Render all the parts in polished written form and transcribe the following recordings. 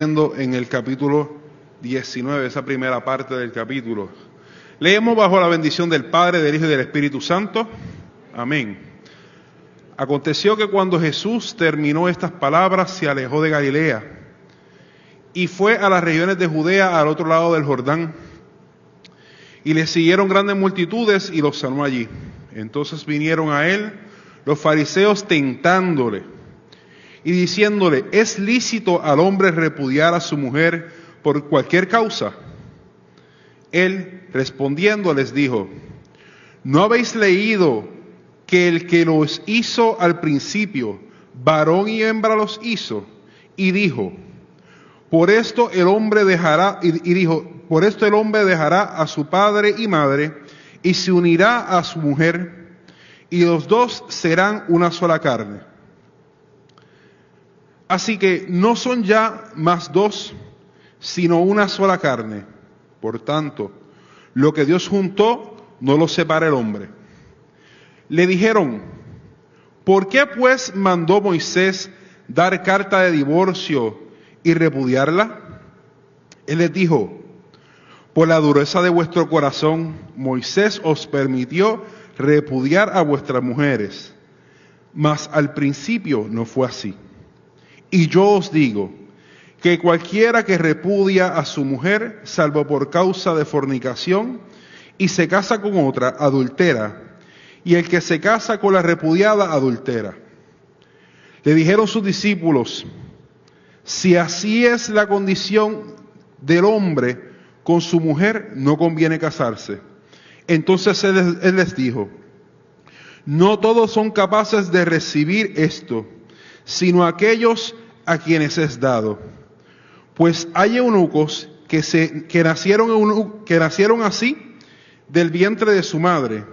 En el capítulo 19, esa primera parte del capítulo. Leemos bajo la bendición del Padre, del Hijo y del Espíritu Santo. Amén. Aconteció que cuando Jesús terminó estas palabras, se alejó de Galilea y fue a las regiones de Judea, al otro lado del Jordán. Y le siguieron grandes multitudes y los sanó allí. Entonces vinieron a él los fariseos tentándole y diciéndole: ¿es lícito al hombre repudiar a su mujer por cualquier causa? Él respondiendo les dijo: ¿no habéis leído que el que los hizo al principio, varón y hembra los hizo? Y dijo: por esto el hombre dejará, por esto el hombre dejará a su padre y madre y se unirá a su mujer, y los dos serán una sola carne. Así que no son ya más dos, sino una sola carne. Por tanto, lo que Dios juntó, no lo separe el hombre. Le dijeron: ¿por qué pues mandó Moisés dar carta de divorcio y repudiarla? Él les dijo: por la dureza de vuestro corazón, Moisés os permitió repudiar a vuestras mujeres, mas al principio no fue así. Y yo os digo que cualquiera que repudia a su mujer, salvo por causa de fornicación, y se casa con otra, adultera, y el que se casa con la repudiada, adultera. Le dijeron sus discípulos: si así es la condición del hombre con su mujer, no conviene casarse. Entonces él les dijo: no todos son capaces de recibir esto, sino aquellos a quienes es dado. Pues hay eunucos que nacieron así del vientre de su madre,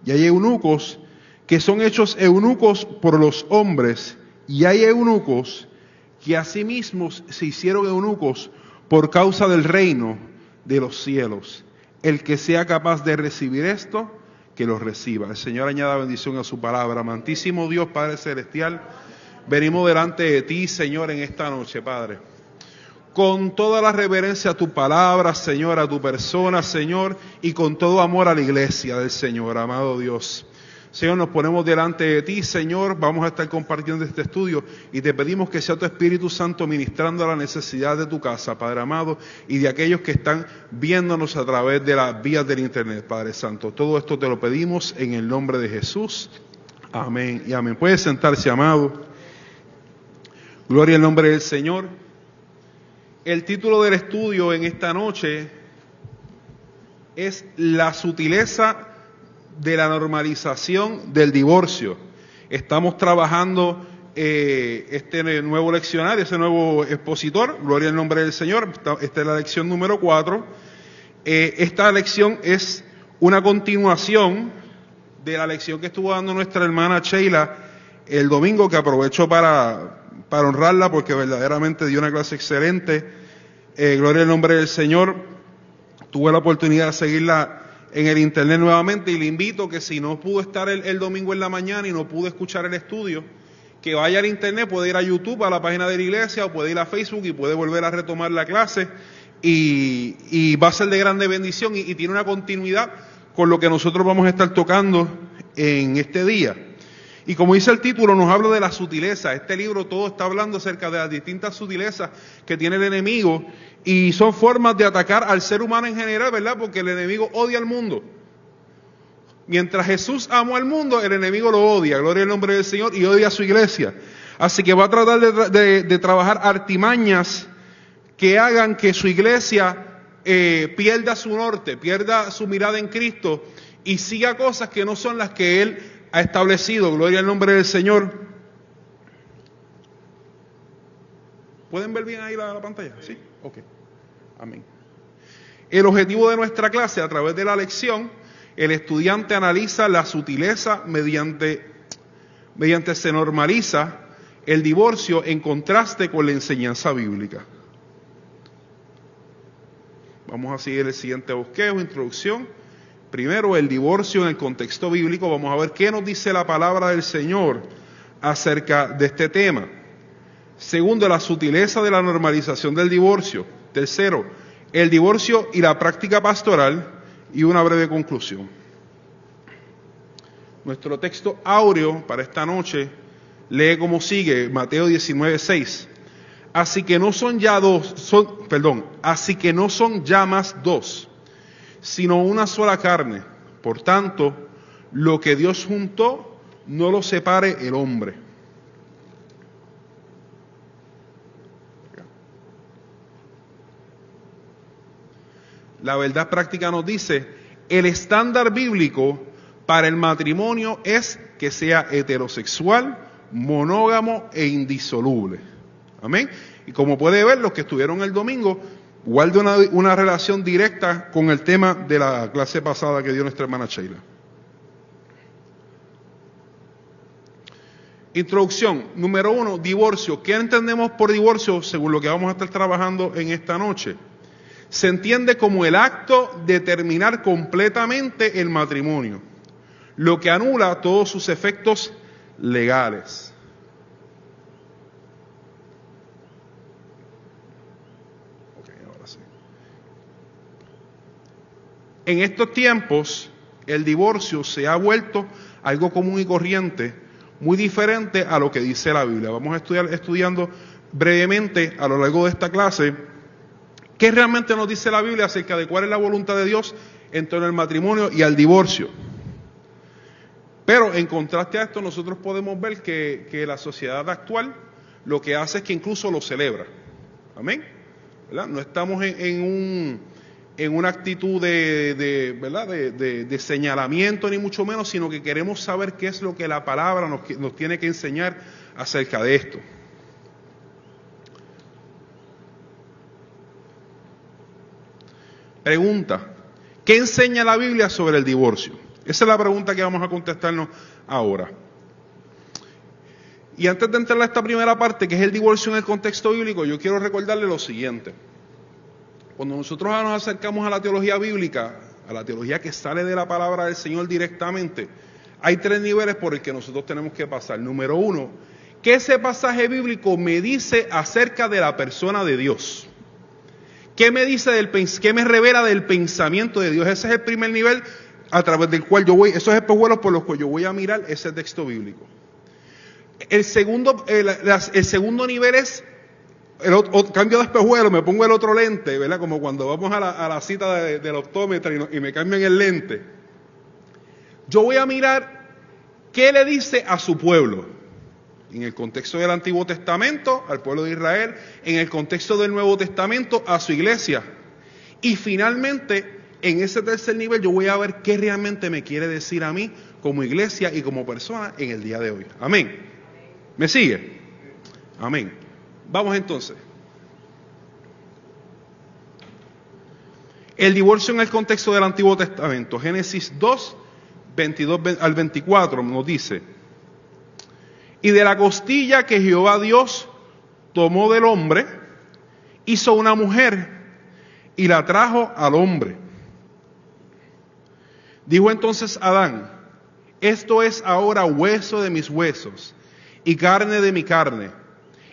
y hay eunucos que son hechos eunucos por los hombres, y hay eunucos que asimismo se hicieron eunucos por causa del reino de los cielos. El que sea capaz de recibir esto, que lo reciba. El Señor añada bendición a su palabra. Amantísimo Dios, Padre Celestial, venimos delante de ti, Señor, en esta noche, Padre, con toda la reverencia a tu palabra, Señor, a tu persona, Señor, y con todo amor a la iglesia del Señor, amado Dios. Señor, nos ponemos delante de ti, Señor, vamos a estar compartiendo este estudio y te pedimos que sea tu Espíritu Santo ministrando a la necesidad de tu casa, Padre amado, y de aquellos que están viéndonos a través de las vías del internet, Padre Santo. Todo esto te lo pedimos en el nombre de Jesús. Amén y amén. Puede sentarse, amado. Gloria al nombre del Señor. El título del estudio en esta noche es La sutileza de la normalización del divorcio. Estamos trabajando este nuevo leccionario, ese nuevo expositor, gloria al nombre del Señor. Esta es la lección número 4. Esta lección es una continuación de la lección que estuvo dando nuestra hermana Sheila el domingo, que aprovecho para honrarla porque verdaderamente dio una clase excelente. Gloria al nombre del Señor. Tuve la oportunidad de seguirla en el internet nuevamente y le invito que si no pudo estar el domingo en la mañana y no pudo escuchar el estudio, que vaya al internet, puede ir a YouTube, a la página de la iglesia, o puede ir a Facebook y puede volver a retomar la clase y va a ser de grande bendición y tiene una continuidad con lo que nosotros vamos a estar tocando en este día. Y como dice el título, nos habla de la sutileza. Este libro todo está hablando acerca de las distintas sutilezas que tiene el enemigo y son formas de atacar al ser humano en general, ¿verdad? Porque el enemigo odia al mundo. Mientras Jesús amó al mundo, el enemigo lo odia, gloria al nombre del Señor, y odia a su iglesia. Así que va a tratar de trabajar artimañas que hagan que su iglesia pierda su norte, pierda su mirada en Cristo y siga cosas que no son las que Él ha establecido. Gloria al nombre del Señor. ¿Pueden ver bien ahí la pantalla? ¿Sí? Ok. Amén. El objetivo de nuestra clase, a través de la lección, el estudiante analiza la sutileza mediante se normaliza el divorcio en contraste con la enseñanza bíblica. Vamos a seguir el siguiente bosquejo, introducción. Primero, el divorcio en el contexto bíblico. Vamos a ver qué nos dice la palabra del Señor acerca de este tema. Segundo, la sutileza de la normalización del divorcio. Tercero, el divorcio y la práctica pastoral. Y una breve conclusión. Nuestro texto áureo para esta noche lee como sigue, Mateo 19:6. Así que no son ya más dos, sino una sola carne. Por tanto, lo que Dios juntó, no lo separe el hombre. La verdad práctica nos dice, el estándar bíblico para el matrimonio es que sea heterosexual, monógamo e indisoluble. Amén. Y como puede ver, los que estuvieron el domingo, guarda una relación directa con el tema de la clase pasada que dio nuestra hermana Sheila. Introducción. Número 1, divorcio. ¿Qué entendemos por divorcio según lo que vamos a estar trabajando en esta noche? Se entiende como el acto de terminar completamente el matrimonio, lo que anula todos sus efectos legales. Ahora sí. En estos tiempos, el divorcio se ha vuelto algo común y corriente, muy diferente a lo que dice la Biblia. Vamos a estar estudiando brevemente a lo largo de esta clase qué realmente nos dice la Biblia acerca de cuál es la voluntad de Dios en torno al matrimonio y al divorcio. Pero en contraste a esto, nosotros podemos ver que la sociedad actual lo que hace es que incluso lo celebra. Amén. ¿Verdad? No estamos en una actitud de señalamiento, ni mucho menos, sino que queremos saber qué es lo que la palabra nos tiene que enseñar acerca de esto. Pregunta, ¿qué enseña la Biblia sobre el divorcio? Esa es la pregunta que vamos a contestarnos ahora. Y antes de entrar a esta primera parte, que es el divorcio en el contexto bíblico, yo quiero recordarle lo siguiente. Cuando nosotros nos acercamos a la teología bíblica, a la teología que sale de la palabra del Señor directamente, hay 3 niveles por el que nosotros tenemos que pasar. Número 1, ¿qué ese pasaje bíblico me dice acerca de la persona de Dios? ¿Qué me dice qué me revela del pensamiento de Dios? Ese es el primer nivel a través del cual esos espejuelos por los cuales yo voy a mirar ese texto bíblico. El segundo nivel es cambio de espejuelo, me pongo el otro lente, ¿verdad? Como cuando vamos a la cita del optómetra y me cambian el lente. Yo voy a mirar qué le dice a su pueblo. En el contexto del Antiguo Testamento, al pueblo de Israel, en el contexto del Nuevo Testamento, a su iglesia. Y finalmente, en ese tercer nivel, yo voy a ver qué realmente me quiere decir a mí como iglesia y como persona en el día de hoy. Amén. ¿Me sigue? Amén. Vamos entonces. El divorcio en el contexto del Antiguo Testamento. Génesis 2, 22 al 24 nos dice: y de la costilla que Jehová Dios tomó del hombre, hizo una mujer y la trajo al hombre. Dijo entonces Adán: esto es ahora hueso de mis huesos y carne de mi carne.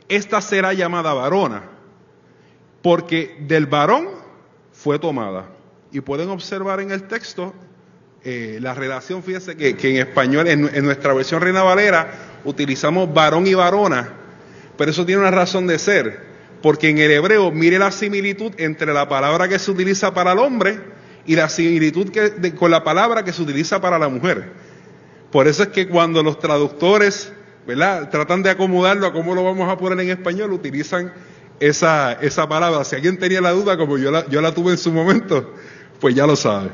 Esta será llamada varona, porque del varón fue tomada. Y pueden observar en el texto la relación, fíjense que en español, en nuestra versión Reina Valera, utilizamos varón y varona, pero eso tiene una razón de ser, porque en el hebreo, mire la similitud entre la palabra que se utiliza para el hombre y la similitud con la palabra que se utiliza para la mujer. Por eso es que cuando los traductores, ¿verdad?, tratan de acomodarlo a cómo lo vamos a poner en español, utilizan esa palabra. Si alguien tenía la duda, como yo la tuve en su momento, pues ya lo sabe.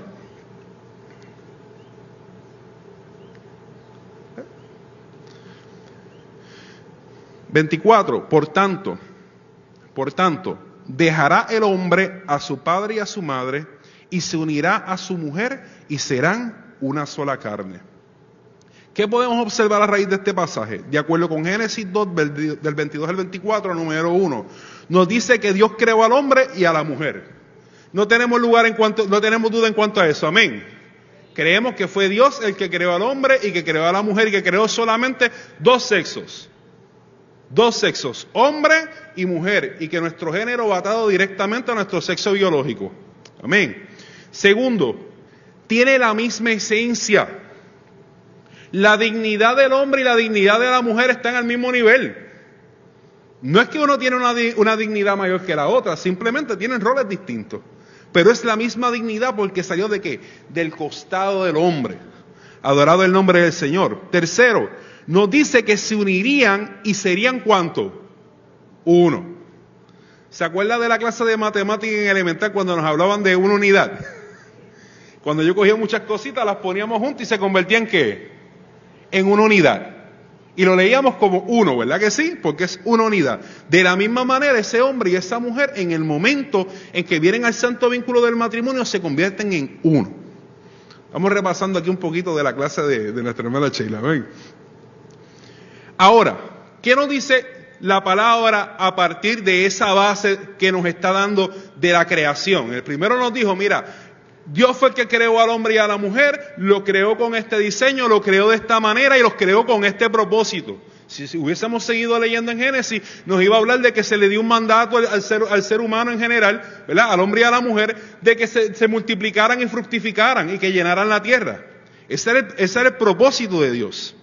(24) Por tanto, dejará el hombre a su padre y a su madre, y se unirá a su mujer, y serán una sola carne. ¿Qué podemos observar a raíz de este pasaje? De acuerdo con Génesis 2, del 22 al 24, número 1, nos dice que Dios creó al hombre y a la mujer. No tenemos duda en cuanto a eso, amén. Creemos que fue Dios el que creó al hombre y que creó a la mujer y que creó solamente 2 sexos. Dos sexos, hombre y mujer, y que nuestro género va atado directamente a nuestro sexo biológico. Amén. Segundo, tiene la misma esencia. La dignidad del hombre y la dignidad de la mujer están al mismo nivel. No es que uno tiene una dignidad mayor que la otra, simplemente tienen roles distintos. Pero es la misma dignidad porque salió ¿de qué? Del costado del hombre. Adorado el nombre del Señor. Tercero, nos dice que se unirían y serían ¿cuánto? Uno. ¿Se acuerda de la clase de matemática en elemental cuando nos hablaban de una unidad? Cuando yo cogía muchas cositas, las poníamos juntas y se convertían ¿en qué? En una unidad. Y lo leíamos como uno, ¿verdad que sí? Porque es una unidad. De la misma manera, ese hombre y esa mujer, en el momento en que vienen al santo vínculo del matrimonio, se convierten en uno. Estamos repasando aquí un poquito de la clase de nuestra hermana Sheila. ¿Ven? Ahora, ¿qué nos dice la palabra a partir de esa base que nos está dando de la creación? El primero nos dijo, mira, Dios fue el que creó al hombre y a la mujer, lo creó con este diseño, lo creó de esta manera y los creó con este propósito. Si hubiésemos seguido leyendo en Génesis, nos iba a hablar de que se le dio un mandato al ser humano en general, ¿verdad? Al hombre y a la mujer, de que se multiplicaran y fructificaran y que llenaran la tierra. Ese era el propósito de Dios.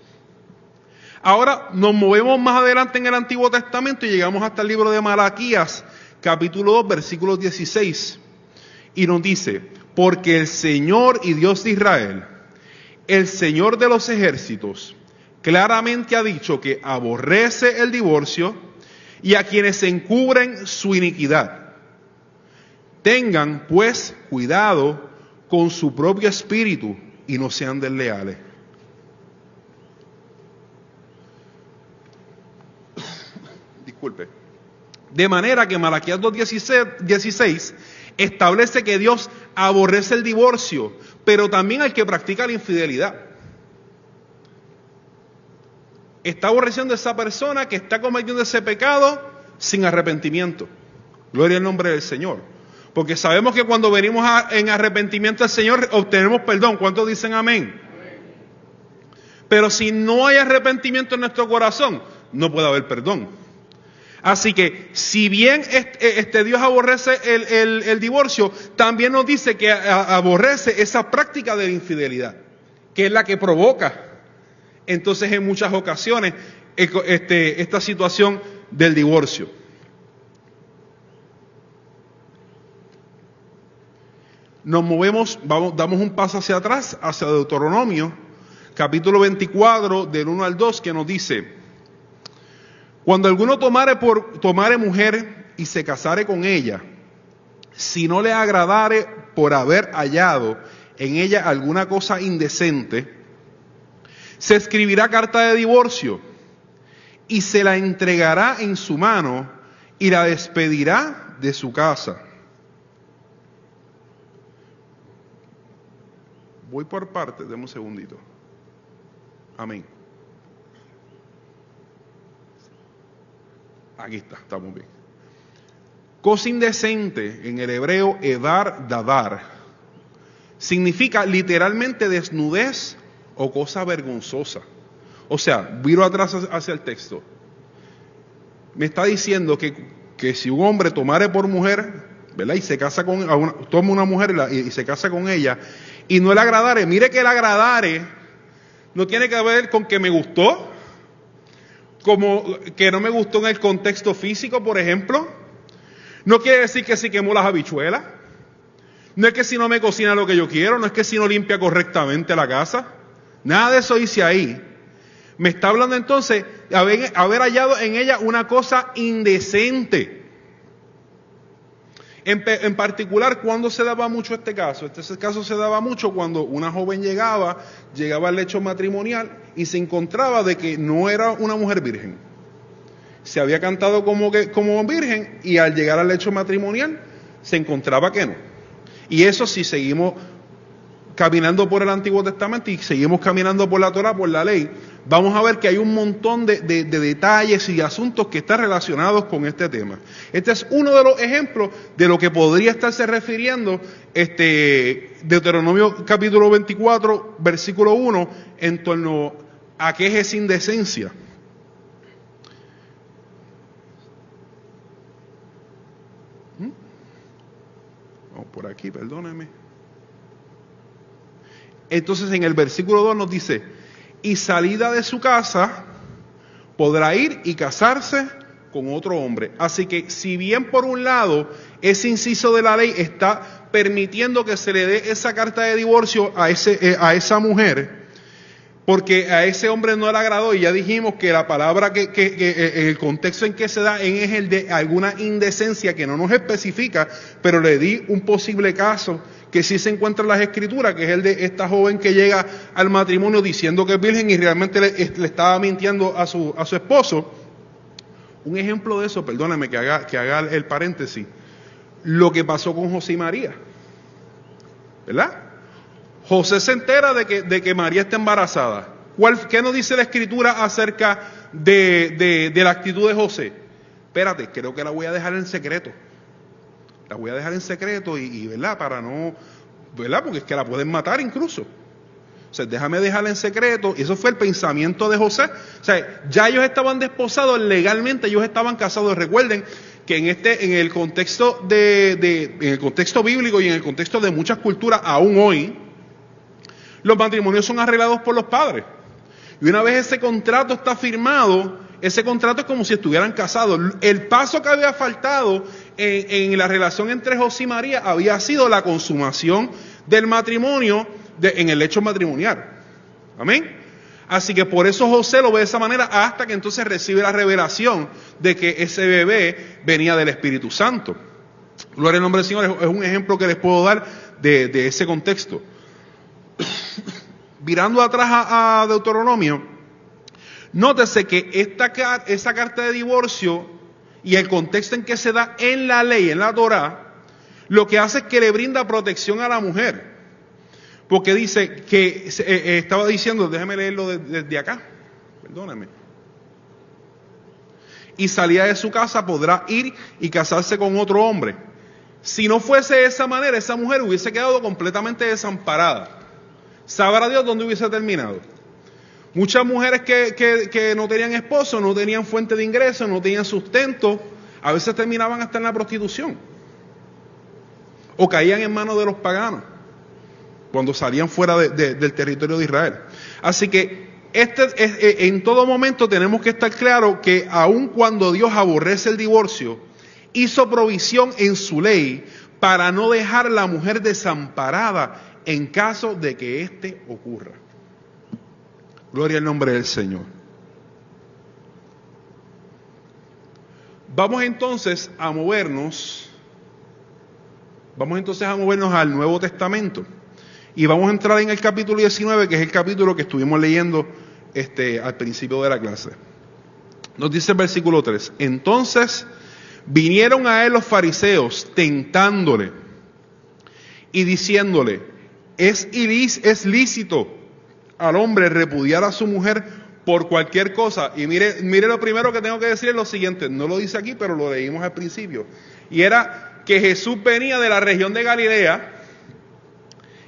Ahora nos movemos más adelante en el Antiguo Testamento y llegamos hasta el libro de Malaquías, capítulo 2, versículos 16. Y nos dice, porque el Señor y Dios de Israel, el Señor de los ejércitos, claramente ha dicho que aborrece el divorcio y a quienes encubren su iniquidad. Tengan pues cuidado con su propio espíritu y no sean desleales. Disculpe. De manera que Malaquías 2:16 establece que Dios aborrece el divorcio, pero también al que practica la infidelidad. Está aborreciendo a esa persona que está cometiendo ese pecado sin arrepentimiento. Gloria al nombre del Señor. Porque sabemos que cuando venimos en arrepentimiento al Señor obtenemos perdón. ¿Cuántos dicen amén? Pero si no hay arrepentimiento en nuestro corazón, no puede haber perdón. Así que si bien Dios aborrece el divorcio, también nos dice que aborrece esa práctica de la infidelidad, que es la que provoca entonces en muchas ocasiones esta situación del divorcio. Nos movemos, damos un paso hacia atrás, hacia Deuteronomio, capítulo 24, del 1 al 2, que nos dice: cuando alguno tomare mujer y se casare con ella, si no le agradare por haber hallado en ella alguna cosa indecente, se escribirá carta de divorcio y se la entregará en su mano y la despedirá de su casa. Voy por partes, deme un segundito. Amén. Aquí está, estamos bien. Cosa indecente en el hebreo edar dadar significa literalmente desnudez o cosa vergonzosa. O sea, viro atrás hacia el texto. Me está diciendo que si un hombre tomare por mujer, ¿verdad? Y se casa toma una mujer y se casa con ella, y no le agradare, mire que el agradare no tiene que ver con que me gustó, como que no me gustó en el contexto físico, por ejemplo. No quiere decir que si quemó las habichuelas, no es que si no me cocina lo que yo quiero, no es que si no limpia correctamente la casa, nada de eso dice ahí. Me está hablando entonces de haber hallado en ella una cosa indecente. En particular, ¿cuándo se daba mucho este caso? Este caso se daba mucho cuando una joven llegaba al lecho matrimonial y se encontraba de que no era una mujer virgen. Se había cantado como virgen y al llegar al lecho matrimonial se encontraba que no. Y eso si seguimos caminando por el Antiguo Testamento y seguimos caminando por la Torá, por la ley, vamos a ver que hay un montón de detalles y asuntos que están relacionados con este tema. Este es uno de los ejemplos de lo que podría estarse refiriendo Deuteronomio capítulo 24, versículo 1, en torno a qué es esa indecencia. por aquí, perdónenme. Entonces en el versículo 2 nos dice, y salida de su casa podrá ir y casarse con otro hombre. Así que si bien por un lado ese inciso de la ley está permitiendo que se le dé esa carta de divorcio a esa mujer, porque a ese hombre no le agradó, y ya dijimos que la palabra que en el contexto en que se da es el de alguna indecencia que no nos especifica, pero le di un posible caso que sí se encuentra en las escrituras, que es el de esta joven que llega al matrimonio diciendo que es virgen y realmente le estaba mintiendo a su esposo. Un ejemplo de eso, perdóname que haga el paréntesis, lo que pasó con José y María, ¿verdad? José se entera de que María está embarazada. ¿Qué nos dice la escritura acerca de la actitud de José? Espérate, creo que la voy a dejar en secreto. La voy a dejar en secreto y ¿verdad? Para no, ¿verdad? Porque es que la pueden matar incluso. O sea, déjame dejarla en secreto. Y eso fue el pensamiento de José. O sea, ya ellos estaban desposados legalmente, ellos estaban casados. Recuerden que en el contexto en el contexto bíblico y en el contexto de muchas culturas aún hoy, los matrimonios son arreglados por los padres. Y una vez ese contrato está firmado, ese contrato es como si estuvieran casados. El paso que había faltado en la relación entre José y María había sido la consumación del matrimonio en el hecho matrimonial. Amén. Así que por eso José lo ve de esa manera hasta que entonces recibe la revelación de que ese bebé venía del Espíritu Santo. Gloria al nombre del Señor. Es un ejemplo que les puedo dar de ese contexto. Mirando atrás a Deuteronomio, nótese que esa carta de divorcio y el contexto en que se da en la ley, en la Torá, lo que hace es que le brinda protección a la mujer. Porque dice que, estaba diciendo, déjeme leerlo desde acá, perdóname. Y salida de su casa podrá ir y casarse con otro hombre. Si no fuese de esa manera, esa mujer hubiese quedado completamente desamparada. Sabrá Dios dónde hubiese terminado. Muchas mujeres que no tenían esposo, no tenían fuente de ingresos, no tenían sustento, a veces terminaban hasta en la prostitución. O caían en manos de los paganos, cuando salían fuera del territorio de Israel. Así que en todo momento tenemos que estar claros que aun cuando Dios aborrece el divorcio, hizo provisión en su ley para no dejar a la mujer desamparada en caso de que éste ocurra. Gloria al nombre del Señor. Vamos entonces a movernos al Nuevo Testamento. Y vamos a entrar en el capítulo 19, que es el capítulo que estuvimos leyendo al principio de la clase. Nos dice el versículo 3. Entonces vinieron a él los fariseos, tentándole y diciéndole: ¿Es lícito al hombre repudiar a su mujer por cualquier cosa? Y mire lo primero que tengo que decir es lo siguiente. No lo dice aquí, pero lo leímos al principio. Y era que Jesús venía de la región de Galilea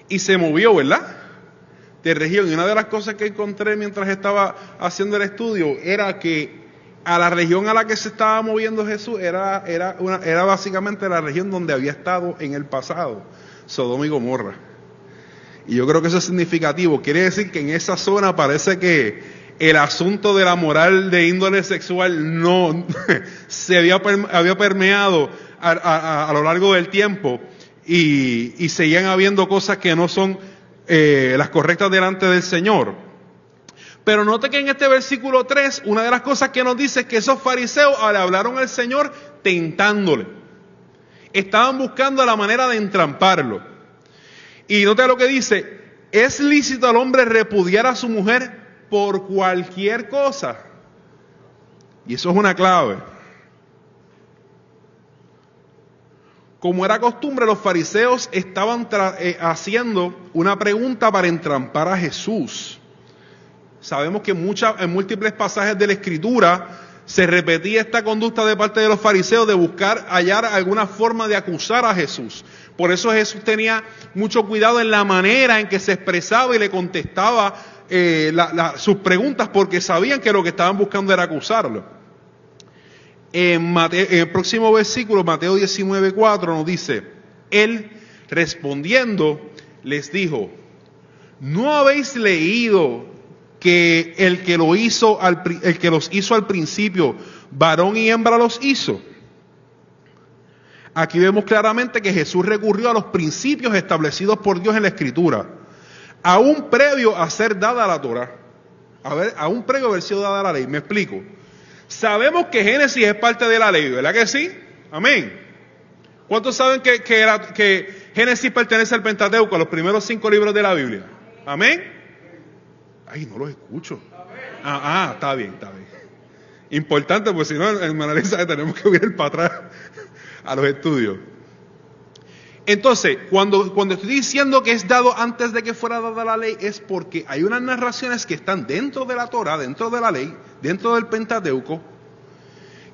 y se movió, ¿verdad? De región. Y una de las cosas que encontré mientras estaba haciendo el estudio era que a la región a la que se estaba moviendo Jesús era básicamente la región donde había estado en el pasado, Sodoma y Gomorra. Y yo creo que eso es significativo. Quiere decir que en esa zona parece que el asunto de la moral de índole sexual no se había permeado a lo largo del tiempo y seguían habiendo cosas que no son las correctas delante del Señor. Pero note que en este versículo 3, una de las cosas que nos dice es que esos fariseos le hablaron al Señor tentándole. Estaban buscando la manera de entramparlo. Y note lo que dice: ¿es lícito al hombre repudiar a su mujer por cualquier cosa? Y eso es una clave. Como era costumbre, los fariseos estaban haciendo una pregunta para entrampar a Jesús. Sabemos que en múltiples pasajes de la Escritura se repetía esta conducta de parte de los fariseos de hallar alguna forma de acusar a Jesús. Por eso Jesús tenía mucho cuidado en la manera en que se expresaba y le contestaba sus preguntas, porque sabían que lo que estaban buscando era acusarlo. En el próximo versículo, Mateo 19:4, nos dice: Él, Respondiendo, les dijo: ¿no habéis leído que el que los hizo al principio, varón y hembra los hizo? Aquí vemos claramente que Jesús recurrió a los principios establecidos por Dios en la Escritura, aún previo a ser dada la Torá, aún previo a haber sido dada la ley. Me explico. Sabemos que Génesis es parte de la ley, ¿verdad que sí? Amén. ¿Cuántos saben que Génesis pertenece al Pentateuco, a los primeros 5 libros de la Biblia? Amén. Ay, no los escucho. Está bien. Importante, porque si no, hermana Elisa, tenemos que ir para atrás a los estudios. Entonces, cuando estoy diciendo que es dado antes de que fuera dada la ley, es porque hay unas narraciones que están dentro de la Torá, dentro de la ley, dentro del Pentateuco,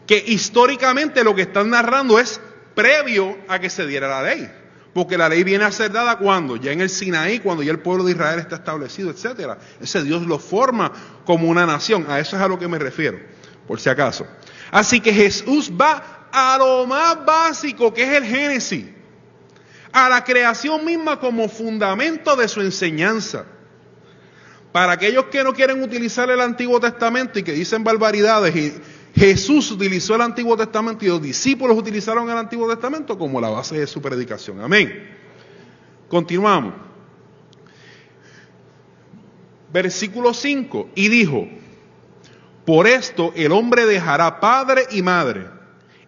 que históricamente lo que están narrando es previo a que se diera la ley. Porque la ley viene a ser dada cuando, ya en el Sinaí, cuando ya el pueblo de Israel está establecido, etcétera. Ese Dios lo forma como una nación. A eso es a lo que me refiero, por si acaso. Así que Jesús va a lo más básico, que es el Génesis, a la creación misma como fundamento de su enseñanza. Para aquellos que no quieren utilizar el Antiguo Testamento y que dicen barbaridades, y Jesús utilizó el Antiguo Testamento y los discípulos utilizaron el Antiguo Testamento como la base de su predicación. Amén. Continuamos. Versículo 5. Y dijo: por esto el hombre dejará padre y madre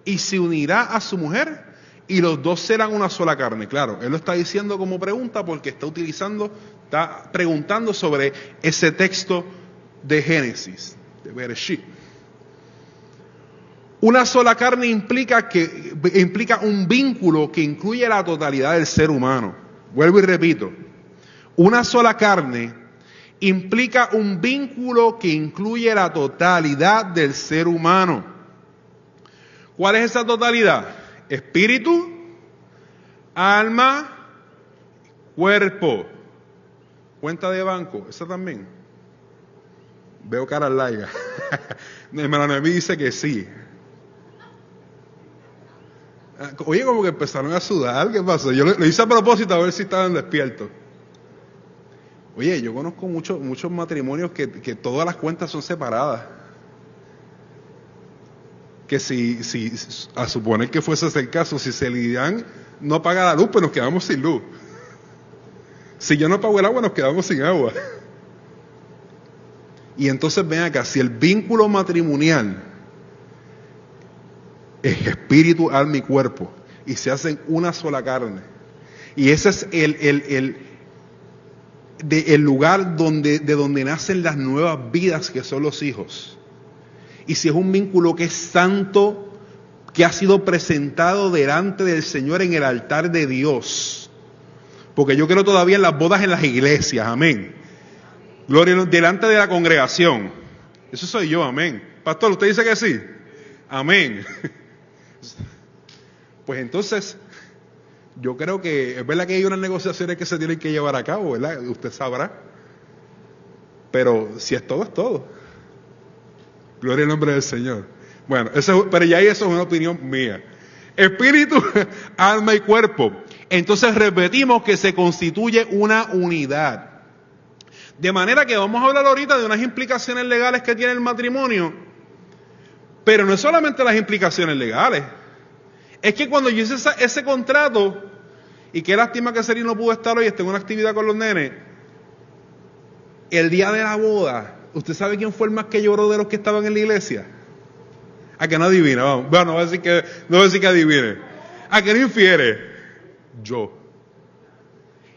y se unirá a su mujer y los dos serán una sola carne. Claro, él lo está diciendo como pregunta porque está preguntando sobre ese texto de Génesis, de Bereshit. Una sola carne implica un vínculo que incluye la totalidad del ser humano. Vuelvo y repito. Una sola carne implica un vínculo que incluye la totalidad del ser humano. ¿Cuál es esa totalidad? Espíritu, alma, cuerpo. Cuenta de banco, esa también. Veo caras largas. Mi hermana Noemí dice que sí. Oye, como que empezaron a sudar, ¿qué pasó? Yo lo hice a propósito a ver si estaban despiertos. Oye, yo conozco muchos matrimonios que todas las cuentas son separadas. Que si a suponer que fuese ese el caso, si Celidian no paga la luz, pues nos quedamos sin luz. Si yo no pago el agua, nos quedamos sin agua. Y entonces ven acá, si el vínculo matrimonial es espíritu, alma y cuerpo, y se hacen una sola carne, y ese es el lugar de donde nacen las nuevas vidas que son los hijos. Y si es un vínculo que es santo, que ha sido presentado delante del Señor en el altar de Dios, porque yo creo todavía en las bodas en las iglesias, amén. Gloria, delante de la congregación. Eso soy yo, amén. Pastor, ¿usted dice que sí? Amén. Pues entonces, yo creo que es verdad que hay unas negociaciones que se tienen que llevar a cabo, ¿verdad? Usted sabrá. Pero si es todo, es todo. Gloria al nombre del Señor. Bueno, pero ya eso es una opinión mía. Espíritu, alma y cuerpo. Entonces repetimos que se constituye una unidad. De manera que vamos a hablar ahorita de unas implicaciones legales que tiene el matrimonio. Pero no es solamente las implicaciones legales. Es que cuando yo hice ese contrato, y qué lástima que Seri no pudo estar hoy, está en una actividad con los nenes, el día de la boda, ¿usted sabe quién fue el más que lloró de los que estaban en la iglesia? A que no adivina, vamos. Bueno, no voy a decir que adivine. A que no infiere. Yo.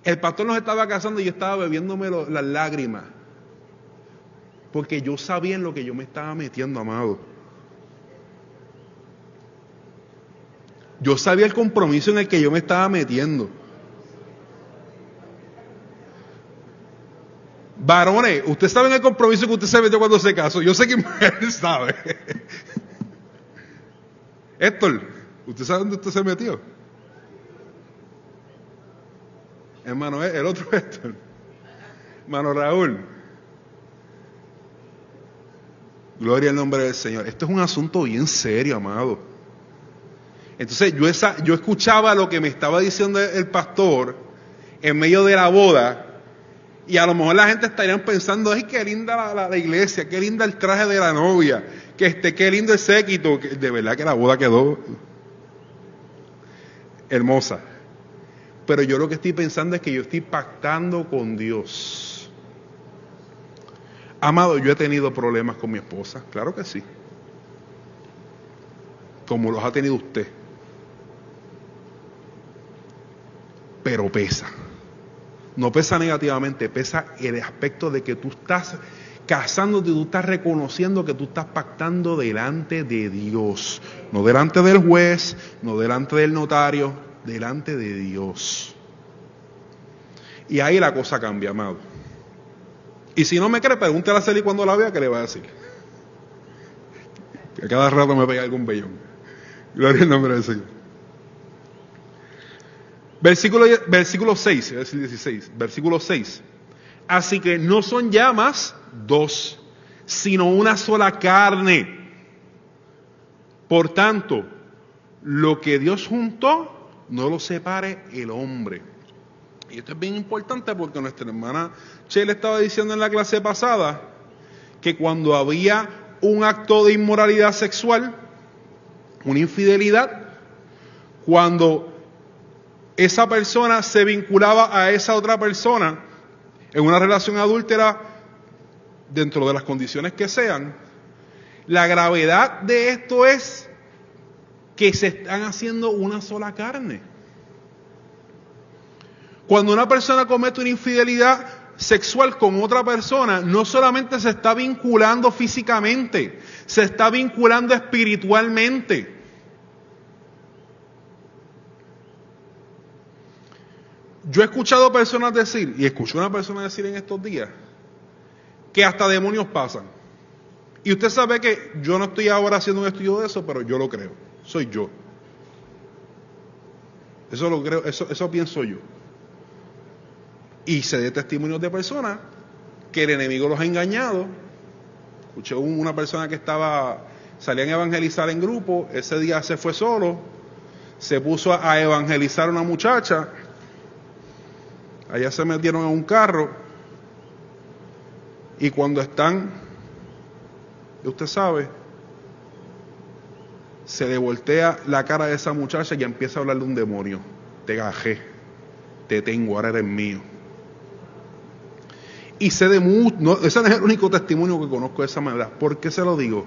El pastor nos estaba casando y yo estaba bebiéndome las lágrimas. Porque yo sabía en lo que yo me estaba metiendo, amado. Yo sabía el compromiso en el que yo me estaba metiendo. Varones, ¿usted sabe el compromiso que usted se metió cuando se casó? Yo sé que él sabe. Héctor, ¿usted sabe dónde usted se metió? Hermano, el otro Héctor. Hermano Raúl. Gloria al nombre del Señor. Esto es un asunto bien serio, amado. Entonces yo escuchaba lo que me estaba diciendo el pastor en medio de la boda, y a lo mejor la gente estaría pensando, ay, qué linda la iglesia, qué linda el traje de la novia, qué lindo el séquito. De verdad que la boda quedó hermosa. Pero yo lo que estoy pensando es que yo estoy pactando con Dios. Amado, yo he tenido problemas con mi esposa, claro que sí. Como los ha tenido usted. Pero pesa. No pesa negativamente, pesa el aspecto de que tú estás casándote, tú estás reconociendo que tú estás pactando delante de Dios. No delante del juez, no delante del notario, delante de Dios. Y ahí la cosa cambia, amado. Y si no me cree, pregúntale a Celi cuando la vea, ¿qué le va a decir? Que a cada rato me pega algún vellón. Gloria al nombre del Señor. Versículo 6, es decir 16, versículo 6. Así que no son ya más dos, sino una sola carne. Por tanto, lo que Dios juntó, no lo separe el hombre. Y esto es bien importante porque nuestra hermana Chela estaba diciendo en la clase pasada que cuando había un acto de inmoralidad sexual, una infidelidad, cuando esa persona se vinculaba a esa otra persona en una relación adúltera, dentro de las condiciones que sean, la gravedad de esto es que se están haciendo una sola carne. Cuando una persona comete una infidelidad sexual con otra persona, no solamente se está vinculando físicamente, se está vinculando espiritualmente. Yo he escuchado personas decir, y escuché una persona decir en estos días, que hasta demonios pasan. Y usted sabe que yo no estoy ahora haciendo un estudio de eso, pero yo lo creo. Soy yo. Eso lo creo, eso pienso yo. Y sé de testimonios de personas que el enemigo los ha engañado. Escuché una persona que salían a evangelizar en grupo, ese día se fue solo, se puso a evangelizar a una muchacha. Allá se metieron en un carro y cuando están, usted sabe, se le voltea la cara de esa muchacha y empieza a hablar de un demonio. Te gajé, te tengo, ahora eres mío. Y sé de mucho, ese no es el único testimonio que conozco de esa manera. ¿Por qué se lo digo?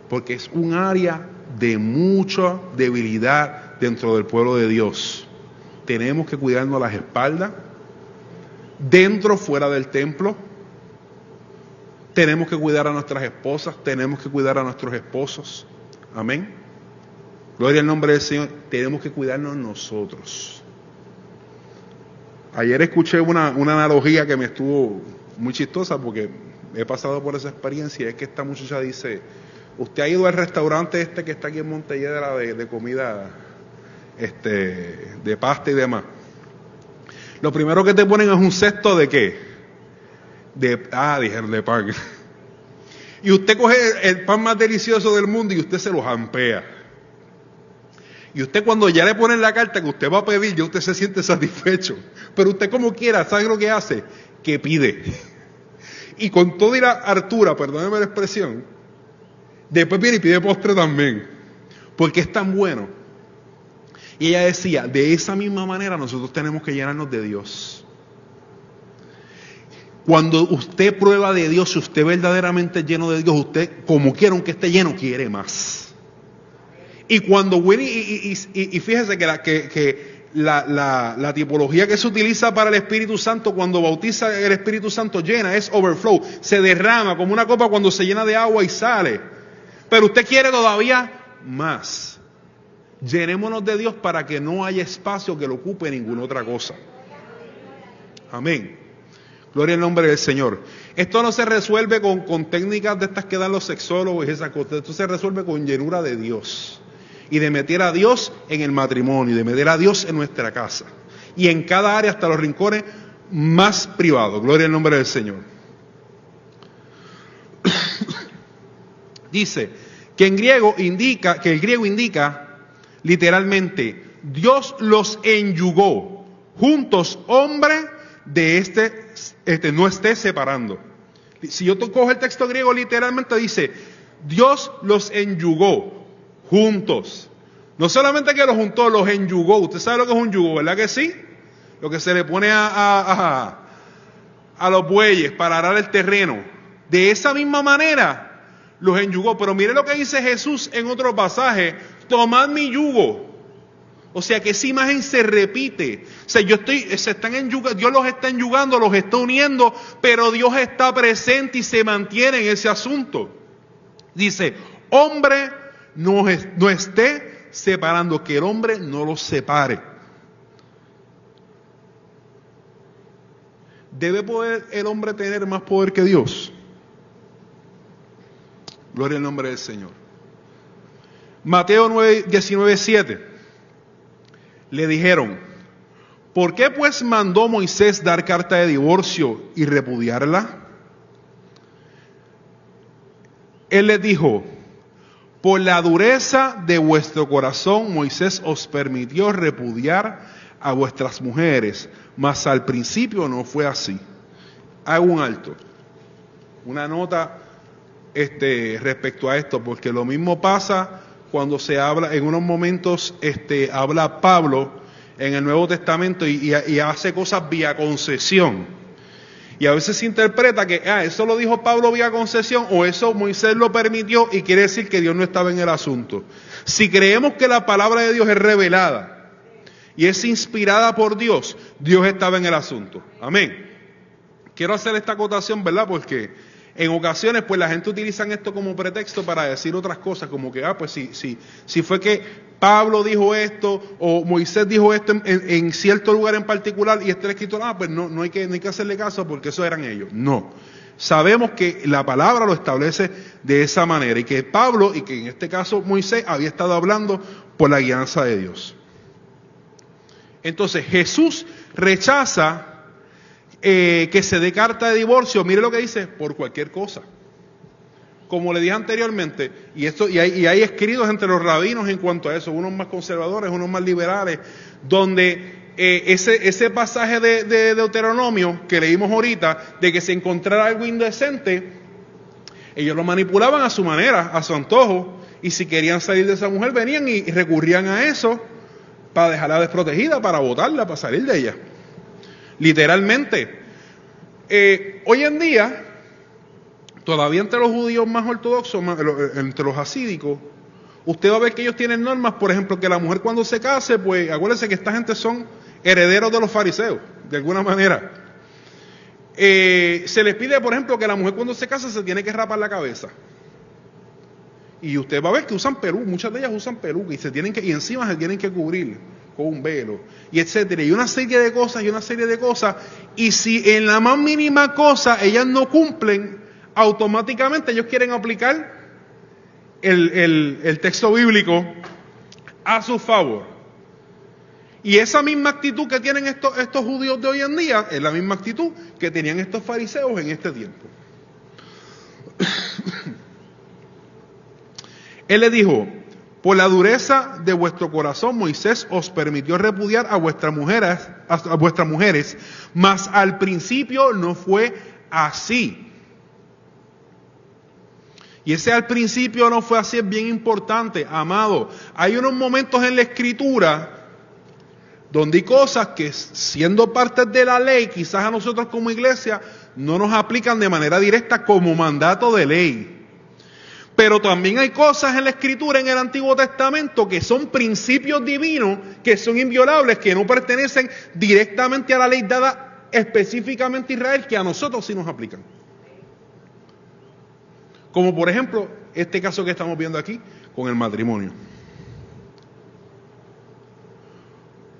Porque es un área de mucha debilidad dentro del pueblo de Dios. Tenemos que cuidarnos las espaldas, dentro, fuera del templo. Tenemos que cuidar a nuestras esposas, tenemos que cuidar a nuestros esposos. Amén. Gloria al nombre del Señor. Tenemos que cuidarnos nosotros. Ayer escuché una analogía que me estuvo muy chistosa porque he pasado por esa experiencia. Es que esta muchacha dice, usted ha ido al restaurante que está aquí en Montelledra de comida de pasta y demás. Lo primero que te ponen es un cesto de ¿qué? Dijeron de pan. Y usted coge el pan más delicioso del mundo y usted se lo jampea. Y usted cuando ya le ponen la carta que usted va a pedir, ya usted se siente satisfecho. Pero usted como quiera, ¿sabe lo que hace? Que pide. Y con toda la hartura, perdóneme la expresión, después viene y pide postre también. Porque es tan bueno. Y ella decía, de esa misma manera nosotros tenemos que llenarnos de Dios. Cuando usted prueba de Dios, si usted verdaderamente es lleno de Dios, usted, como quiera, aunque esté lleno, quiere más. Y cuando y fíjese que la tipología que se utiliza para el Espíritu Santo cuando bautiza el Espíritu Santo llena, es overflow, se derrama como una copa cuando se llena de agua y sale. Pero usted quiere todavía más. Llenémonos de Dios para que no haya espacio que lo ocupe ninguna otra cosa. Amén. Gloria al nombre del Señor. Esto no se resuelve con técnicas de estas que dan los sexólogos y esas cosas. Esto se resuelve con llenura de Dios. Y de meter a Dios en el matrimonio, y de meter a Dios en nuestra casa. Y en cada área, hasta los rincones más privados. Gloria al nombre del Señor. Dice que el griego indica Literalmente, Dios los enyugó juntos, hombre de no esté separando. Si yo cojo el texto griego, literalmente dice, Dios los enyugó juntos. No solamente que los juntó, los enyugó. Usted sabe lo que es un yugo, ¿verdad que sí? Lo que se le pone a los bueyes para arar el terreno. De esa misma manera los enyugó. Pero mire lo que dice Jesús en otro pasaje: tomad mi yugo. O sea que esa imagen se repite. O sea, Dios los está enyugando, los está uniendo, pero Dios está presente y se mantiene en ese asunto. Dice, hombre no esté separando, que el hombre no los separe. ¿Debe poder el hombre tener más poder que Dios? Gloria al nombre del Señor. Mateo 19:7. Le dijeron, ¿por qué pues mandó Moisés dar carta de divorcio y repudiarla? Él les dijo, por la dureza de vuestro corazón Moisés os permitió repudiar a vuestras mujeres, mas al principio no fue así. Hago un alto, una nota respecto a esto, porque lo mismo pasa cuando se habla, en unos momentos habla Pablo en el Nuevo Testamento y hace cosas vía concesión. Y a veces se interpreta que eso lo dijo Pablo vía concesión, o eso Moisés lo permitió y quiere decir que Dios no estaba en el asunto. Si creemos que la palabra de Dios es revelada y es inspirada por Dios, Dios estaba en el asunto. Amén. Quiero hacer esta acotación, ¿verdad? Porque en ocasiones, pues la gente utiliza esto como pretexto para decir otras cosas, como que, pues si fue que Pablo dijo esto, o Moisés dijo esto en cierto lugar en particular, y el escritor, pues no hay que hacerle caso porque eso eran ellos. No. Sabemos que la palabra lo establece de esa manera, y que Pablo, y que en este caso Moisés, había estado hablando por la guianza de Dios. Entonces, Jesús rechaza que se dé carta de divorcio. Mire lo que dice, por cualquier cosa. Como le dije anteriormente, y hay escritos entre los rabinos en cuanto a eso, unos más conservadores, unos más liberales, donde ese pasaje de Deuteronomio que leímos ahorita, de que se encontrara algo indecente, ellos lo manipulaban a su manera, a su antojo, y si querían salir de esa mujer, venían y recurrían a eso para dejarla desprotegida, para botarla, para salir de ella. Literalmente. Hoy en día, todavía entre los judíos más ortodoxos, entre los hasídicos, usted va a ver que ellos tienen normas, por ejemplo, que la mujer cuando se case, pues acuérdense que esta gente son herederos de los fariseos, de alguna manera. Se les pide, por ejemplo, que la mujer cuando se casa se tiene que rapar la cabeza. Y usted va a ver que usan peluca, muchas de ellas usan peluca y encima se tienen que cubrir con un velo, y etcétera, y una serie de cosas, y si en la más mínima cosa ellas no cumplen, automáticamente ellos quieren aplicar el texto bíblico a su favor. Y esa misma actitud que tienen estos judíos de hoy en día, es la misma actitud que tenían estos fariseos en este tiempo. Él le dijo, por la dureza de vuestro corazón Moisés os permitió repudiar a vuestras mujeres, mas al principio no fue así. Y ese al principio no fue así es bien importante, amado. Hay unos momentos en la Escritura donde hay cosas que, siendo parte de la ley, quizás a nosotros como iglesia no nos aplican de manera directa como mandato de ley. Pero también hay cosas en la Escritura, en el Antiguo Testamento, que son principios divinos, que son inviolables, que no pertenecen directamente a la ley dada específicamente a Israel, que a nosotros sí nos aplican. Como por ejemplo, este caso que estamos viendo aquí, con el matrimonio.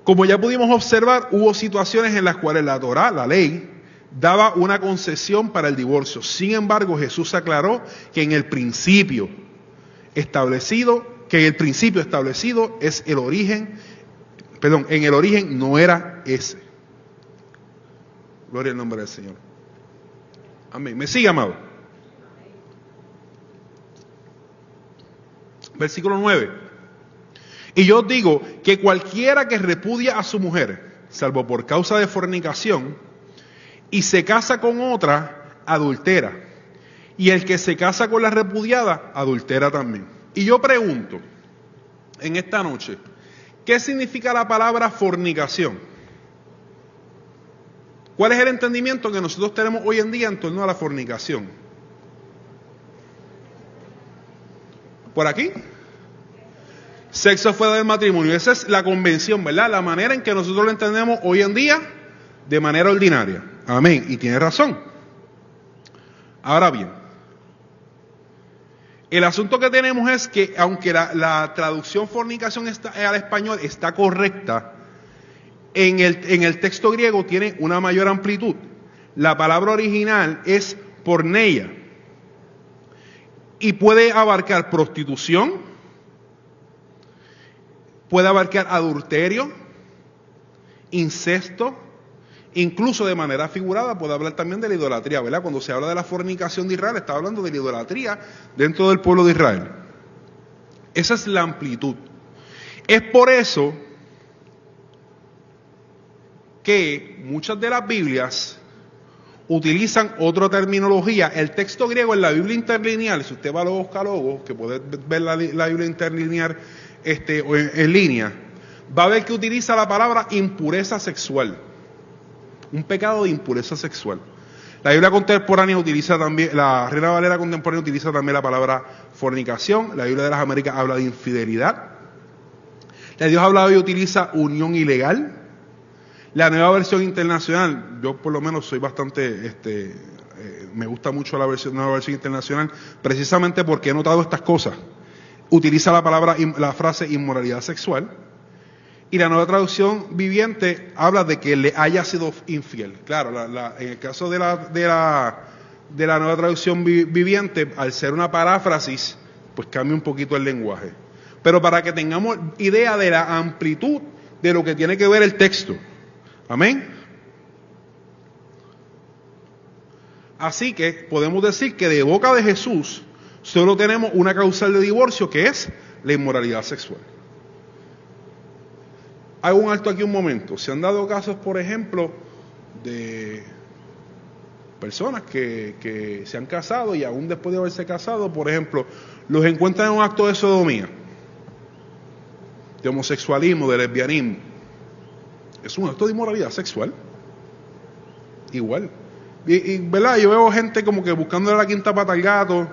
Como ya pudimos observar, hubo situaciones en las cuales la Torá, la ley, daba una concesión para el divorcio. Sin embargo, Jesús aclaró que en el principio establecido es el origen, en el origen no era ese. Gloria al nombre del Señor. Amén. ¿Me sigue, amado? Versículo 9. Y yo digo que cualquiera que repudia a su mujer, salvo por causa de fornicación, y se casa con otra, adultera. Y el que se casa con la repudiada, adultera también. Y yo pregunto, en esta noche, ¿qué significa la palabra fornicación? ¿Cuál es el entendimiento que nosotros tenemos hoy en día en torno a la fornicación? ¿Por aquí? Sexo fuera del matrimonio. Esa es la convención, ¿verdad? La manera en que nosotros lo entendemos hoy en día de manera ordinaria. Amén. Y tiene razón. Ahora bien, el asunto que tenemos es que aunque la traducción fornicación al español está correcta, en el texto griego tiene una mayor amplitud. La palabra original es porneia y puede abarcar prostitución, puede abarcar adulterio, incesto, incluso de manera figurada puede hablar también de la idolatría, ¿verdad? Cuando se habla de la fornicación de Israel, está hablando de la idolatría dentro del pueblo de Israel. Esa es la amplitud. Es por eso que muchas de las Biblias utilizan otra terminología. El texto griego en la Biblia interlineal, si usted va a los Logos, que puede ver la Biblia interlineal en línea, va a ver que utiliza la palabra impureza sexual. Un pecado de impureza sexual. La Biblia contemporánea utiliza también, la Reina Valera contemporánea utiliza también la palabra fornicación. La Biblia de las Américas habla de infidelidad. La Dios habla y utiliza unión ilegal. La Nueva Versión Internacional, yo por lo menos soy bastante, me gusta mucho la Nueva Versión Internacional, precisamente porque he notado estas cosas. Utiliza la frase inmoralidad sexual. Y la Nueva Traducción Viviente habla de que le haya sido infiel. Claro, en el caso de la Nueva Traducción Viviente, al ser una paráfrasis, pues cambia un poquito el lenguaje. Pero para que tengamos idea de la amplitud de lo que tiene que ver el texto. Amén. Así que podemos decir que de boca de Jesús solo tenemos una causal de divorcio, que es la inmoralidad sexual. Hago un alto aquí un momento. Se han dado casos, por ejemplo, de personas que se han casado y aún después de haberse casado, por ejemplo, los encuentran en un acto de sodomía, de homosexualismo, de lesbianismo. Es un acto de inmoralidad sexual. Igual. Y ¿verdad? Yo veo gente como que buscándole la quinta pata al gato.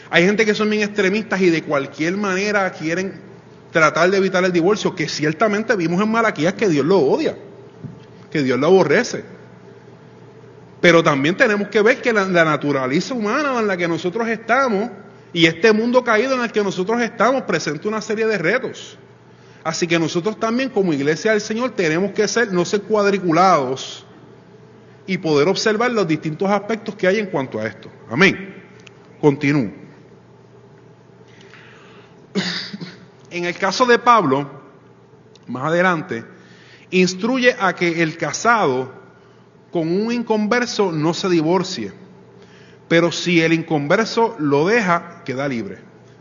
Hay gente que son bien extremistas y de cualquier manera quieren tratar de evitar el divorcio, que ciertamente vimos en Malaquías que Dios lo odia, que Dios lo aborrece. Pero también tenemos que ver que la naturaleza humana en la que nosotros estamos y este mundo caído en el que nosotros estamos presenta una serie de retos. Así que nosotros también como iglesia del Señor tenemos que no ser cuadriculados y poder observar los distintos aspectos que hay en cuanto a esto. Amén. Continúo. En el caso de Pablo, más adelante, instruye a que el casado con un inconverso no se divorcie, pero si el inconverso lo deja, queda libre.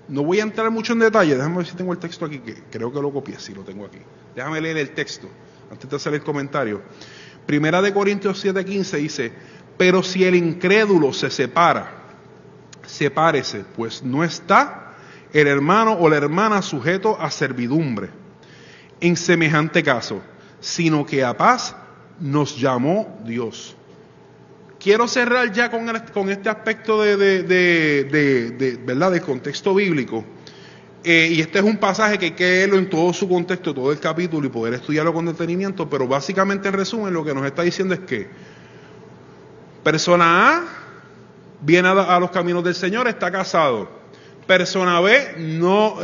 No voy a entrar mucho en detalle, déjame ver si tengo el texto aquí, que creo que lo copié, sí lo tengo aquí. Déjame leer el texto, antes de hacer el comentario. Primera de Corintios 7:15 dice, pero si el incrédulo se separa, sepárese, pues no está el hermano o la hermana sujeto a servidumbre en semejante caso, sino que a paz nos llamó Dios. Quiero cerrar ya con este aspecto ¿verdad? Del contexto bíblico. Y este es un pasaje que hay que leerlo en todo su contexto, todo el capítulo, y poder estudiarlo con detenimiento, pero básicamente en resumen lo que nos está diciendo es que persona A viene a los caminos del Señor, está casado. Persona B no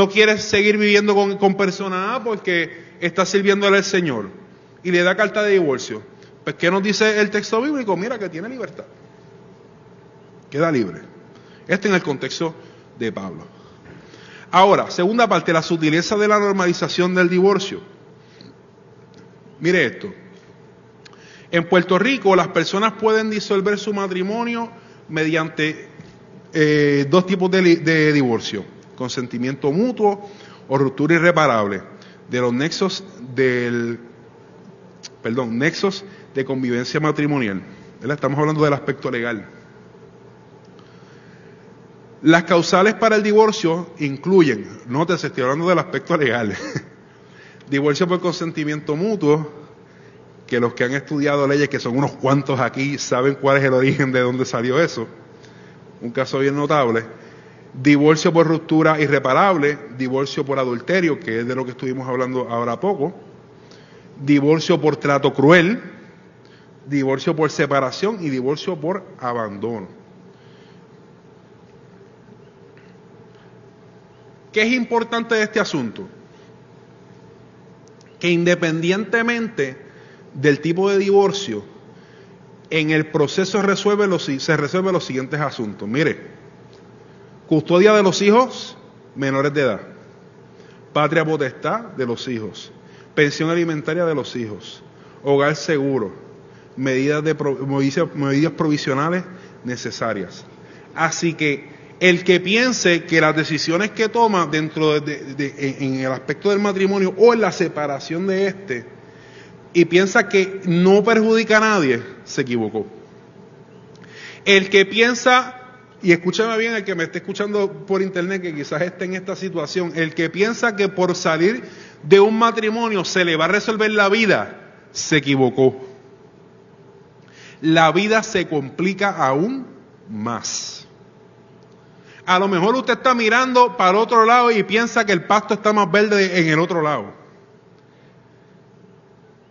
quiere seguir viviendo con persona A porque está sirviéndole al Señor y le da carta de divorcio. Pues ¿qué nos dice el texto bíblico? Mira que tiene libertad, queda libre. Este en el contexto de Pablo. Ahora, segunda parte, la sutileza de la normalización del divorcio. Mire esto. En Puerto Rico las personas pueden disolver su matrimonio mediante dos tipos de divorcio: consentimiento mutuo o ruptura irreparable de los nexos de convivencia matrimonial. ¿Verdad? Estamos hablando del aspecto legal. Las causales para el divorcio incluyen, nótese, estoy hablando del aspecto legal, divorcio por consentimiento mutuo, que los que han estudiado leyes, que son unos cuantos aquí, saben cuál es el origen de dónde salió eso, un caso bien notable. Divorcio por ruptura irreparable, divorcio por adulterio, que es de lo que estuvimos hablando ahora poco, divorcio por trato cruel, divorcio por separación y divorcio por abandono. ¿Qué es importante de este asunto? Que independientemente del tipo de divorcio, en el proceso se resuelven los siguientes asuntos. Mire, custodia de los hijos menores de edad, patria potestad de los hijos, pensión alimentaria de los hijos, hogar seguro, medidas provisionales necesarias. Así que el que piense que las decisiones que toma dentro en el aspecto del matrimonio o en la separación de y piensa que no perjudica a nadie, se equivocó. El que piensa, y escúchame bien, el que me esté escuchando por internet que quizás esté en esta situación, el que piensa que por salir de un matrimonio se le va a resolver la vida, se equivocó. La vida se complica aún más. A lo mejor usted está mirando para el otro lado y piensa que el pasto está más verde en el otro lado.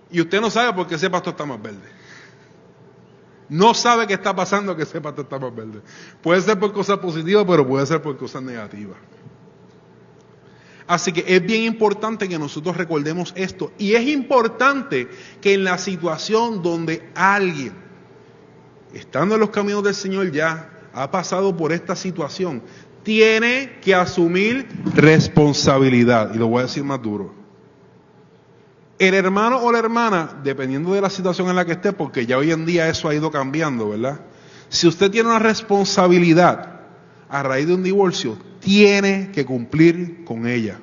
Y usted no sabe por qué ese pasto está más verde. No sabe qué está pasando que ese pasto está más verde. Puede ser por cosas positivas, pero puede ser por cosas negativas. Así que es bien importante que nosotros recordemos esto. Y es importante que en la situación donde alguien, estando en los caminos del Señor ya, ha pasado por esta situación, tiene que asumir responsabilidad. Y lo voy a decir más duro. El hermano o la hermana, dependiendo de la situación en la que esté, porque ya hoy en día eso ha ido cambiando, ¿verdad? Si usted tiene una responsabilidad a raíz de un divorcio, tiene que cumplir con ella.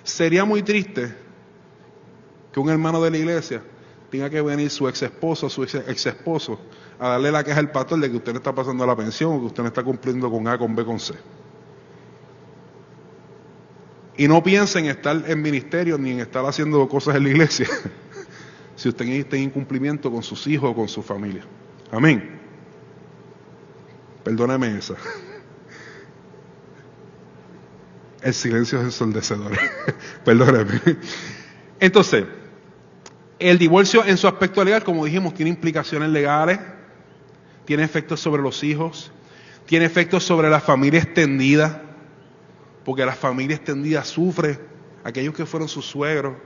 Sería muy triste que un hermano de la iglesia tenga que venir su ex esposo o su ex esposo a darle la queja al pastor de que usted no está pasando la pensión o que usted no está cumpliendo con A, con B, con C. Y no piense en estar en ministerio ni en estar haciendo cosas en la iglesia si usted está en incumplimiento con sus hijos o con su familia. Amén. Perdóneme esa. El silencio es ensordecedor. Perdóneme. Entonces, el divorcio en su aspecto legal, como dijimos, tiene implicaciones legales, tiene efectos sobre los hijos, tiene efectos sobre la familia extendida, porque la familia extendida sufre, aquellos que fueron sus suegros,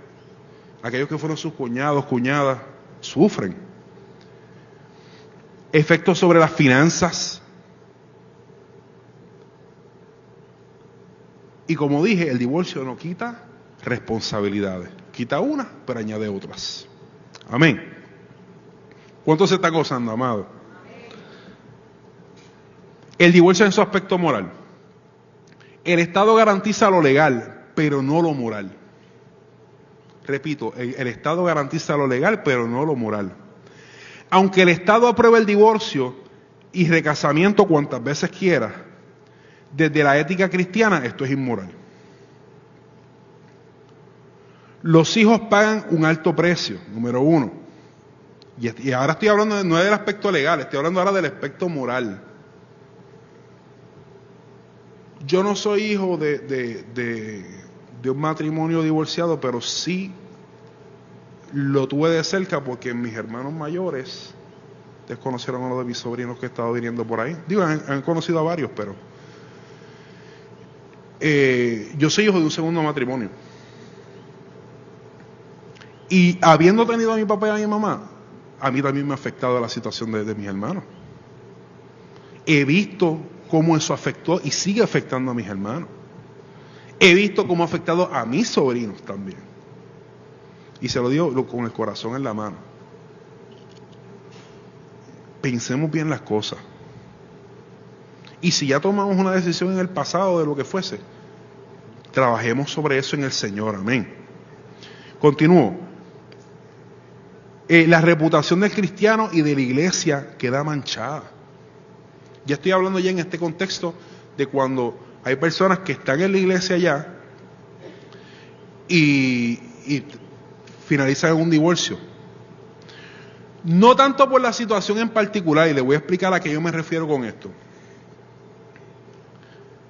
aquellos que fueron sus cuñados, cuñadas, sufren. Efectos sobre las finanzas. Y como dije, el divorcio no quita responsabilidades. Quita una, pero añade otras. Amén. ¿Cuánto se está gozando, amado? El divorcio en su aspecto moral. El Estado garantiza lo legal, pero no lo moral. Repito, el Estado garantiza lo legal, pero no lo moral. Aunque el Estado apruebe el divorcio y recasamiento cuantas veces quiera, desde la ética cristiana esto es inmoral. Los hijos pagan un alto precio, número uno. Y ahora estoy hablando no del aspecto legal, estoy hablando ahora del aspecto moral. Yo no soy hijo de un matrimonio divorciado, pero sí lo tuve de cerca porque mis hermanos mayores, ustedes conocieron a uno de mis sobrinos que he estado viniendo por ahí. Digo, han conocido a varios, pero yo soy hijo de un segundo matrimonio. Y habiendo tenido a mi papá y a mi mamá, a mí también me ha afectado la situación de mis hermanos. He visto cómo eso afectó y sigue afectando a mis hermanos. He visto cómo ha afectado a mis sobrinos también. Y se lo digo con el corazón en la mano. Pensemos bien las cosas. Y si ya tomamos una decisión en el pasado de lo que fuese, trabajemos sobre eso en el Señor. Amén. Continúo. La reputación del cristiano y de la iglesia queda manchada. Ya estoy hablando ya en este contexto de cuando hay personas que están en la iglesia ya y finalizan en un divorcio. No tanto por la situación en particular, y le voy a explicar a qué yo me refiero con esto.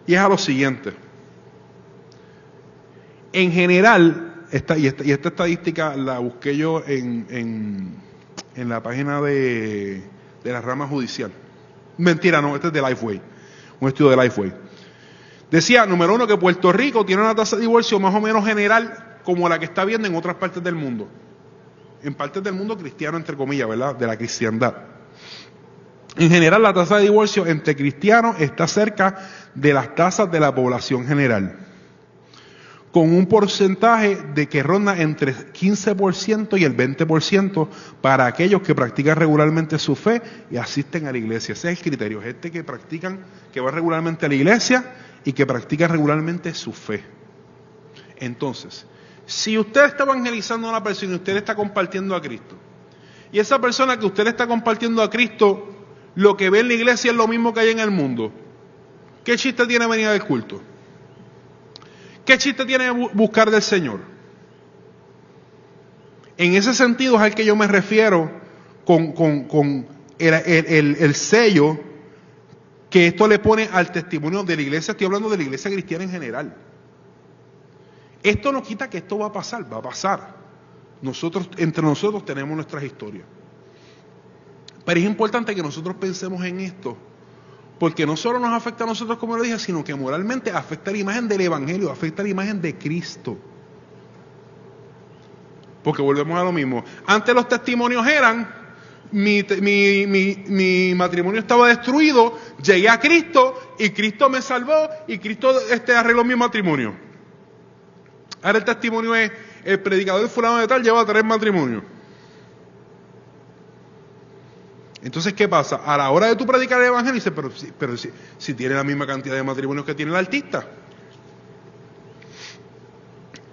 Y es a lo siguiente. En general, esta estadística la busqué yo en la página de la rama judicial. Mentira, no, este es de Lifeway, un estudio de Lifeway. Decía, número 1, que Puerto Rico tiene una tasa de divorcio más o menos general como la que está viendo en otras partes del mundo. En partes del mundo cristiano, entre comillas, ¿verdad? De la cristiandad. En general, la tasa de divorcio entre cristianos está cerca de las tasas de la población general, con un porcentaje de que ronda entre 15% y el 20% para aquellos que practican regularmente su fe y asisten a la iglesia. Ese es el criterio, gente que va regularmente a la iglesia y que practican regularmente su fe. Entonces, si usted está evangelizando a una persona y usted le está compartiendo a Cristo, y esa persona que usted le está compartiendo a Cristo, lo que ve en la iglesia es lo mismo que hay en el mundo, ¿qué chiste tiene venir al culto? ¿Qué chiste tiene buscar del Señor? En ese sentido es al que yo me refiero con el sello que esto le pone al testimonio de la iglesia. Estoy hablando de la iglesia cristiana en general. Esto no quita que esto va a pasar, va a pasar. Entre nosotros tenemos nuestras historias. Pero es importante que nosotros pensemos en esto, porque no solo nos afecta a nosotros, como lo dije, sino que moralmente afecta la imagen del Evangelio, afecta la imagen de Cristo. Porque volvemos a lo mismo. Antes los testimonios eran, mi matrimonio estaba destruido, llegué a Cristo y Cristo me salvó y Cristo arregló mi matrimonio. Ahora el testimonio es, el predicador fulano de tal lleva 3 matrimonios. Entonces, ¿qué pasa? A la hora de tú predicar el evangelio, dices, pero si tiene la misma cantidad de matrimonios que tiene el artista.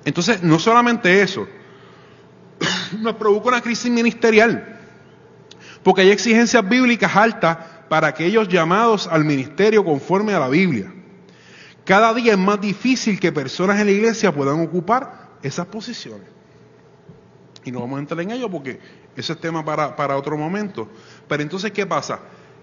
Entonces, no solamente eso, nos provoca una crisis ministerial, porque hay exigencias bíblicas altas para aquellos llamados al ministerio conforme a la Biblia. Cada día es más difícil que personas en la iglesia puedan ocupar esas posiciones. Y no vamos a entrar en ello porque ese es tema para otro momento. Pero entonces, ¿qué pasa?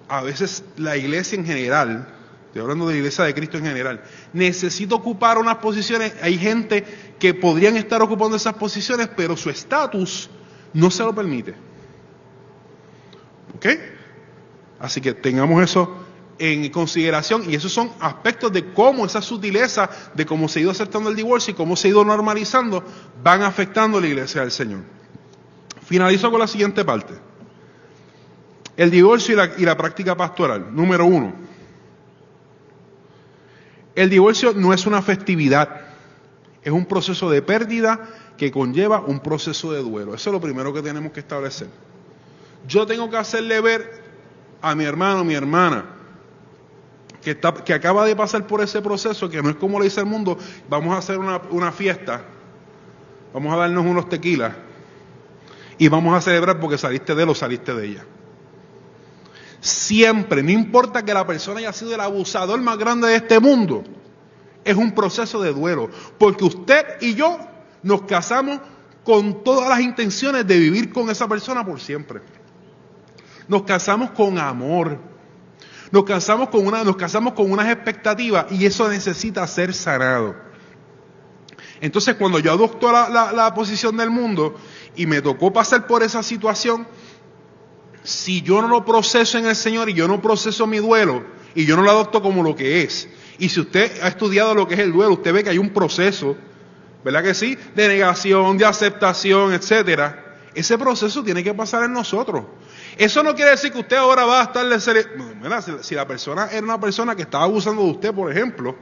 A veces la iglesia en general, estoy hablando de la iglesia de Cristo en general, necesita ocupar unas posiciones. Hay gente que podrían estar ocupando esas posiciones, pero su estatus no se lo permite. ¿Ok? Así que tengamos eso en consideración, y esos son aspectos de cómo esa sutileza de cómo se ha ido aceptando el divorcio y cómo se ha ido normalizando van afectando a la iglesia del Señor. Finalizo con la siguiente parte: el divorcio y la práctica pastoral. Número 1, el divorcio no es una festividad, es un proceso de pérdida que conlleva un proceso de duelo. Eso es lo primero que tenemos que establecer. Yo tengo que hacerle ver a mi hermano, mi hermana, que acaba de pasar por ese proceso, que no es como le dice el mundo, vamos a hacer una fiesta, vamos a darnos unos tequilas y vamos a celebrar porque saliste de él o saliste de ella. Siempre, no importa que la persona haya sido el abusador más grande de este mundo, es un proceso de duelo, porque usted y yo nos casamos con todas las intenciones de vivir con esa persona por siempre. Nos casamos con amor. Nos casamos con unas expectativas, y eso necesita ser sanado. Entonces, cuando yo adopto la posición del mundo y me tocó pasar por esa situación, si yo no lo proceso en el Señor y yo no proceso mi duelo y yo no lo adopto como lo que es, y si usted ha estudiado lo que es el duelo, usted ve que hay un proceso, ¿verdad que sí?, de negación, de aceptación, etcétera. Ese proceso tiene que pasar en nosotros. Eso no quiere decir que usted ahora va a estarle... Si la persona era una persona que estaba abusando de usted, por ejemplo,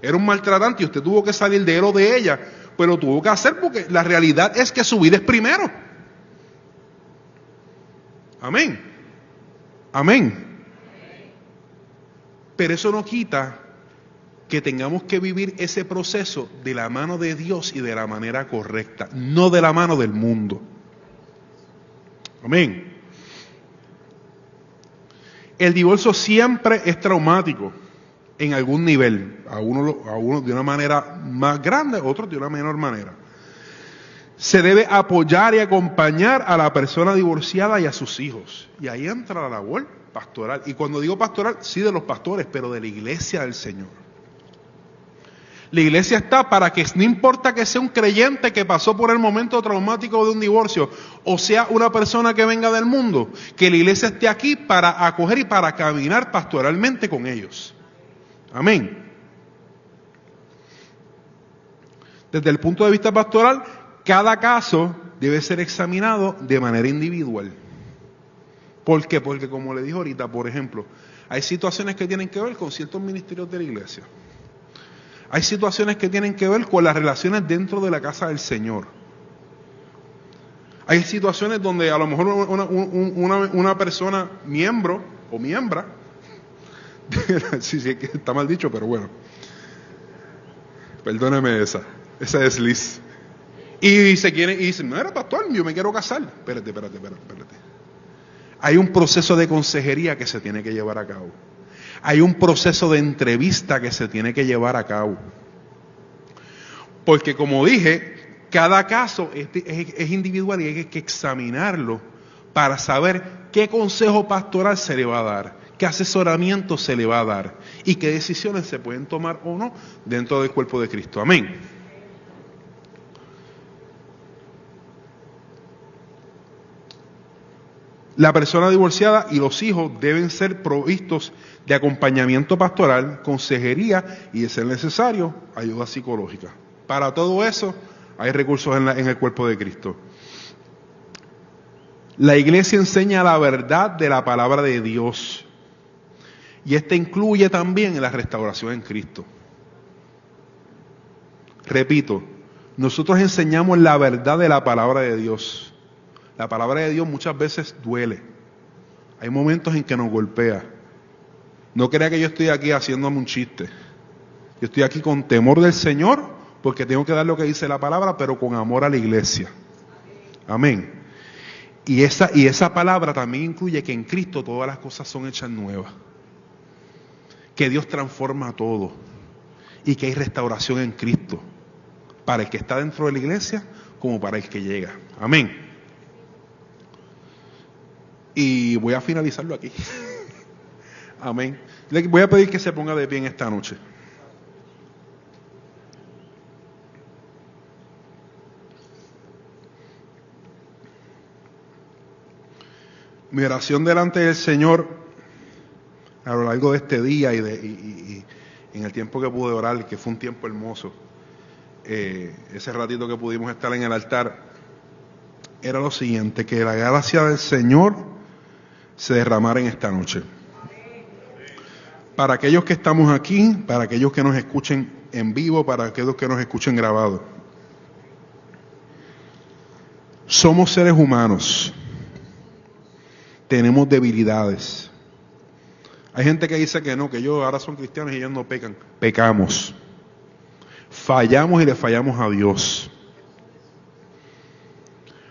era un maltratante y usted tuvo que salir de él o de ella, pues lo tuvo que hacer porque la realidad es que su vida es primero. Amén. Amén. Pero eso no quita que tengamos que vivir ese proceso de la mano de Dios y de la manera correcta, no de la mano del mundo. Amén. El divorcio siempre es traumático en algún nivel, a uno de una manera más grande, a otros de una menor manera. Se debe apoyar y acompañar a la persona divorciada y a sus hijos. Y ahí entra la labor pastoral. Y cuando digo pastoral, sí de los pastores, pero de la iglesia del Señor. La iglesia está para que no importa que sea un creyente que pasó por el momento traumático de un divorcio, o sea una persona que venga del mundo, que la iglesia esté aquí para acoger y para caminar pastoralmente con ellos. Amén. Desde el punto de vista pastoral, cada caso debe ser examinado de manera individual. ¿Por qué? Porque como le dije ahorita, por ejemplo, hay situaciones que tienen que ver con ciertos ministerios de la iglesia. Hay situaciones que tienen que ver con las relaciones dentro de la casa del Señor. Hay situaciones donde a lo mejor una persona, miembro o miembra, sí, está mal dicho, pero bueno, perdóneme esa desliz. Y dice, no era pastor, yo me quiero casar. Espérate. Hay un proceso de consejería que se tiene que llevar a cabo. Hay un proceso de entrevista que se tiene que llevar a cabo. Porque como dije, cada caso es individual y hay que examinarlo para saber qué consejo pastoral se le va a dar, qué asesoramiento se le va a dar y qué decisiones se pueden tomar o no dentro del cuerpo de Cristo. Amén. La persona divorciada y los hijos deben ser provistos de acompañamiento pastoral, consejería y, de ser necesario, ayuda psicológica. Para todo eso hay recursos en el cuerpo de Cristo. La iglesia enseña la verdad de la palabra de Dios y esta incluye también la restauración en Cristo. Repito, nosotros enseñamos la verdad de la palabra de Dios. La palabra de Dios muchas veces duele. Hay momentos en que nos golpea. No crea que yo estoy aquí haciéndome un chiste. Yo estoy aquí con temor del Señor porque tengo que dar lo que dice la palabra, pero con amor a la iglesia. Amén. Y esa palabra también incluye que en Cristo todas las cosas son hechas nuevas. Que Dios transforma todo. Y que hay restauración en Cristo. Para el que está dentro de la iglesia como para el que llega. Amén. Y voy a finalizarlo aquí. Amén. Le voy a pedir que se ponga de pie en esta noche. Mi oración delante del Señor a lo largo de este día y en el tiempo que pude orar, que fue un tiempo hermoso, ese ratito que pudimos estar en el altar, era lo siguiente: que la gracia del Señor se derramara en esta noche. Para aquellos que estamos aquí, para aquellos que nos escuchen en vivo, para aquellos que nos escuchen grabado. Somos seres humanos. Tenemos debilidades. Hay gente que dice que no, que ellos ahora son cristianos y ellos no pecan. Pecamos. Fallamos y le fallamos a Dios.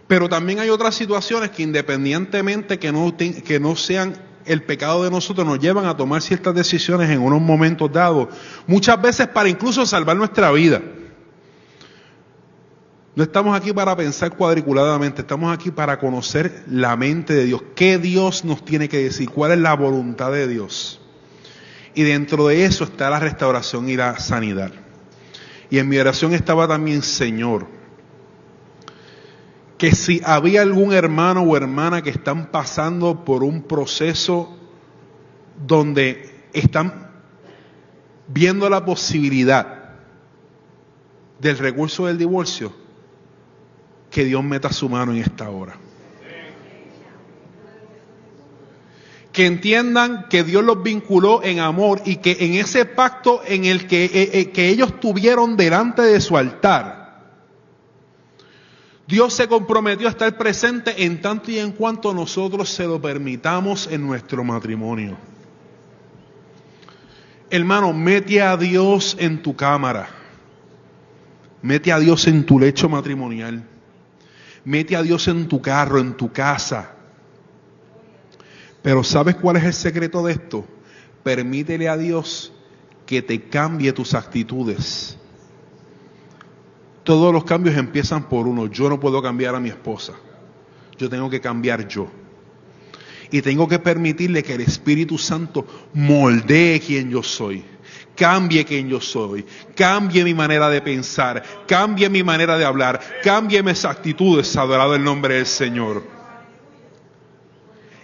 Pero también hay otras situaciones que independientemente que no sean el pecado de nosotros, nos llevan a tomar ciertas decisiones en unos momentos dados, muchas veces para incluso salvar nuestra vida. No estamos aquí para pensar cuadriculadamente, estamos aquí para conocer la mente de Dios, qué Dios nos tiene que decir, cuál es la voluntad de Dios. Y dentro de eso está la restauración y la sanidad. Y en mi oración estaba también, Señor, que si había algún hermano o hermana que están pasando por un proceso donde están viendo la posibilidad del recurso del divorcio, que Dios meta su mano en esta hora. Que entiendan que Dios los vinculó en amor y que en ese pacto en el que ellos tuvieron delante de su altar, Dios se comprometió a estar presente en tanto y en cuanto nosotros se lo permitamos en nuestro matrimonio. Hermano, mete a Dios en tu cámara. Mete a Dios en tu lecho matrimonial. Mete a Dios en tu carro, en tu casa. Pero ¿sabes cuál es el secreto de esto? Permítele a Dios que te cambie tus actitudes. Todos los cambios empiezan por uno. Yo no puedo cambiar a mi esposa. Yo tengo que cambiar yo. Y tengo que permitirle que el Espíritu Santo moldee quien yo soy. Cambie quien yo soy. Cambie mi manera de pensar. Cambie mi manera de hablar. Cambie mis actitudes, adorado el nombre del Señor.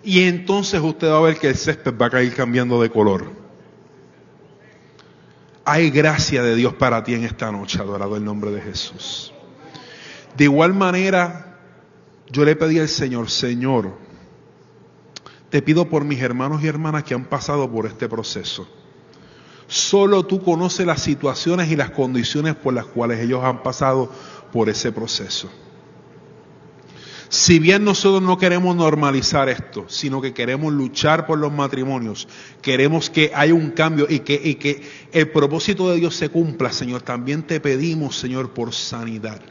Y entonces usted va a ver que el césped va a caer cambiando de color. Hay gracia de Dios para ti en esta noche, adorado el nombre de Jesús. De igual manera, yo le pedí al Señor, Señor, te pido por mis hermanos y hermanas que han pasado por este proceso. Solo tú conoces las situaciones y las condiciones por las cuales ellos han pasado por ese proceso. Si bien nosotros no queremos normalizar esto, sino que queremos luchar por los matrimonios, queremos que haya un cambio y que el propósito de Dios se cumpla, Señor, también te pedimos, Señor, por sanidad.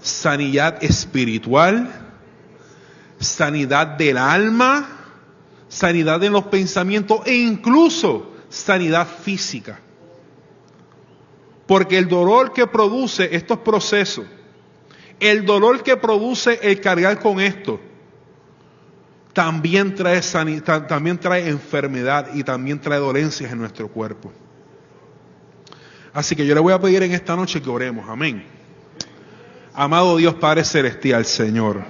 Sanidad espiritual, sanidad del alma, sanidad en los pensamientos e incluso sanidad física. Porque el dolor que produce estos procesos, el dolor que produce el cargar con esto, también trae enfermedad y también trae dolencias en nuestro cuerpo. Así que yo le voy a pedir en esta noche que oremos. Amén. Amado Dios Padre Celestial, Señor,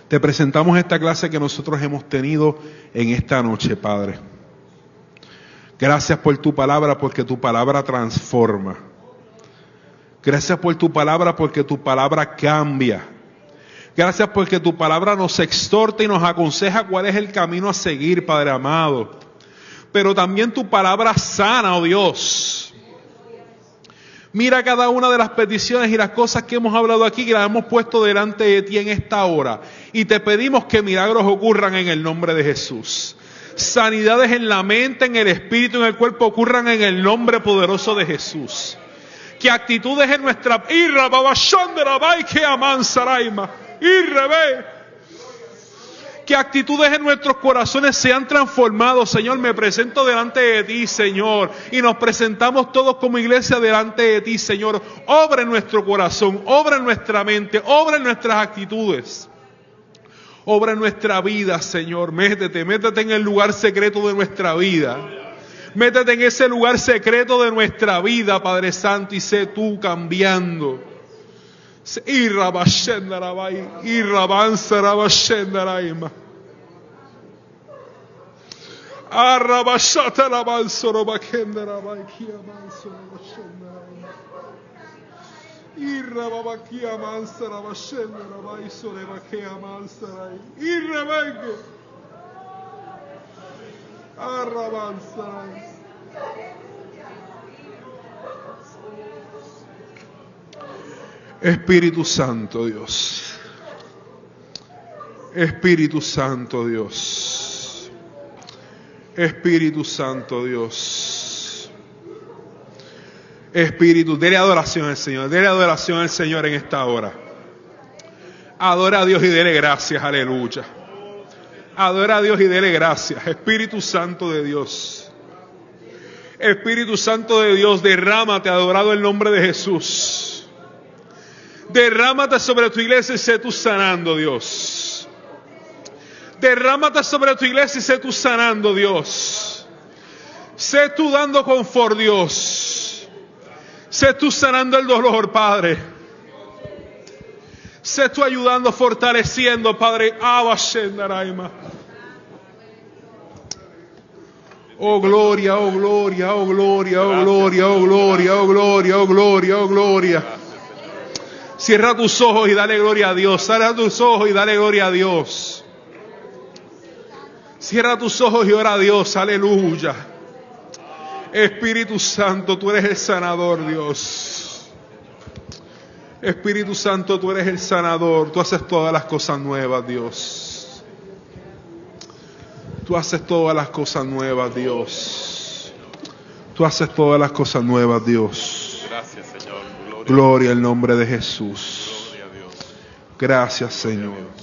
te presentamos esta clase que nosotros hemos tenido en esta noche, Padre. Gracias por tu palabra, porque tu palabra transforma. Gracias por tu palabra, porque tu palabra cambia. Gracias porque tu palabra nos exhorta y nos aconseja cuál es el camino a seguir, Padre amado. Pero también tu palabra sana, oh Dios. Mira cada una de las peticiones y las cosas que hemos hablado aquí, que las hemos puesto delante de ti en esta hora. Y te pedimos que milagros ocurran en el nombre de Jesús. Sanidades en la mente, en el espíritu, en el cuerpo ocurran en el nombre poderoso de Jesús. Que actitudes en nuestra que actitudes en nuestros corazones sean transformados, Señor. Me presento delante de ti, Señor, y nos presentamos todos como iglesia delante de ti, Señor. Obra en nuestro corazón, obra en nuestra mente, obra en nuestras actitudes, obra en nuestra vida, Señor. Métete en el lugar secreto de nuestra vida. Métete en ese lugar secreto de nuestra vida, Padre Santo, y sé tú cambiando. Espíritu Santo Dios, Espíritu Santo Dios, Espíritu Santo Dios, Espíritu, dele adoración al Señor, dele adoración al Señor en esta hora. Adora a Dios y dele gracias, aleluya. Adora a Dios y dele gracias. Espíritu Santo de Dios, Espíritu Santo de Dios, derrámate, adorado el nombre de Jesús. Derrámate sobre tu iglesia y sé tú sanando, Dios. Derrámate sobre tu iglesia y sé tú sanando, Dios. Sé tú dando confort, Dios. Sé tú sanando el dolor, Padre. Sé tú ayudando, fortaleciendo, Padre. Oh gloria, oh gloria, oh gloria, oh gloria, oh gloria, oh gloria, oh gloria, oh gloria. Cierra tus ojos y dale gloria a Dios. Cierra tus ojos y dale gloria a Dios. Cierra tus ojos y ora a Dios. Aleluya. Espíritu Santo, tú eres el sanador, Dios. Espíritu Santo, tú eres el sanador. Tú haces todas las cosas nuevas, Dios. Tú haces todas las cosas nuevas, Dios. Tú haces todas las cosas nuevas, Dios. Gracias, Señor. Gloria al nombre de Jesús. Gloria a Dios. Gracias, Señor.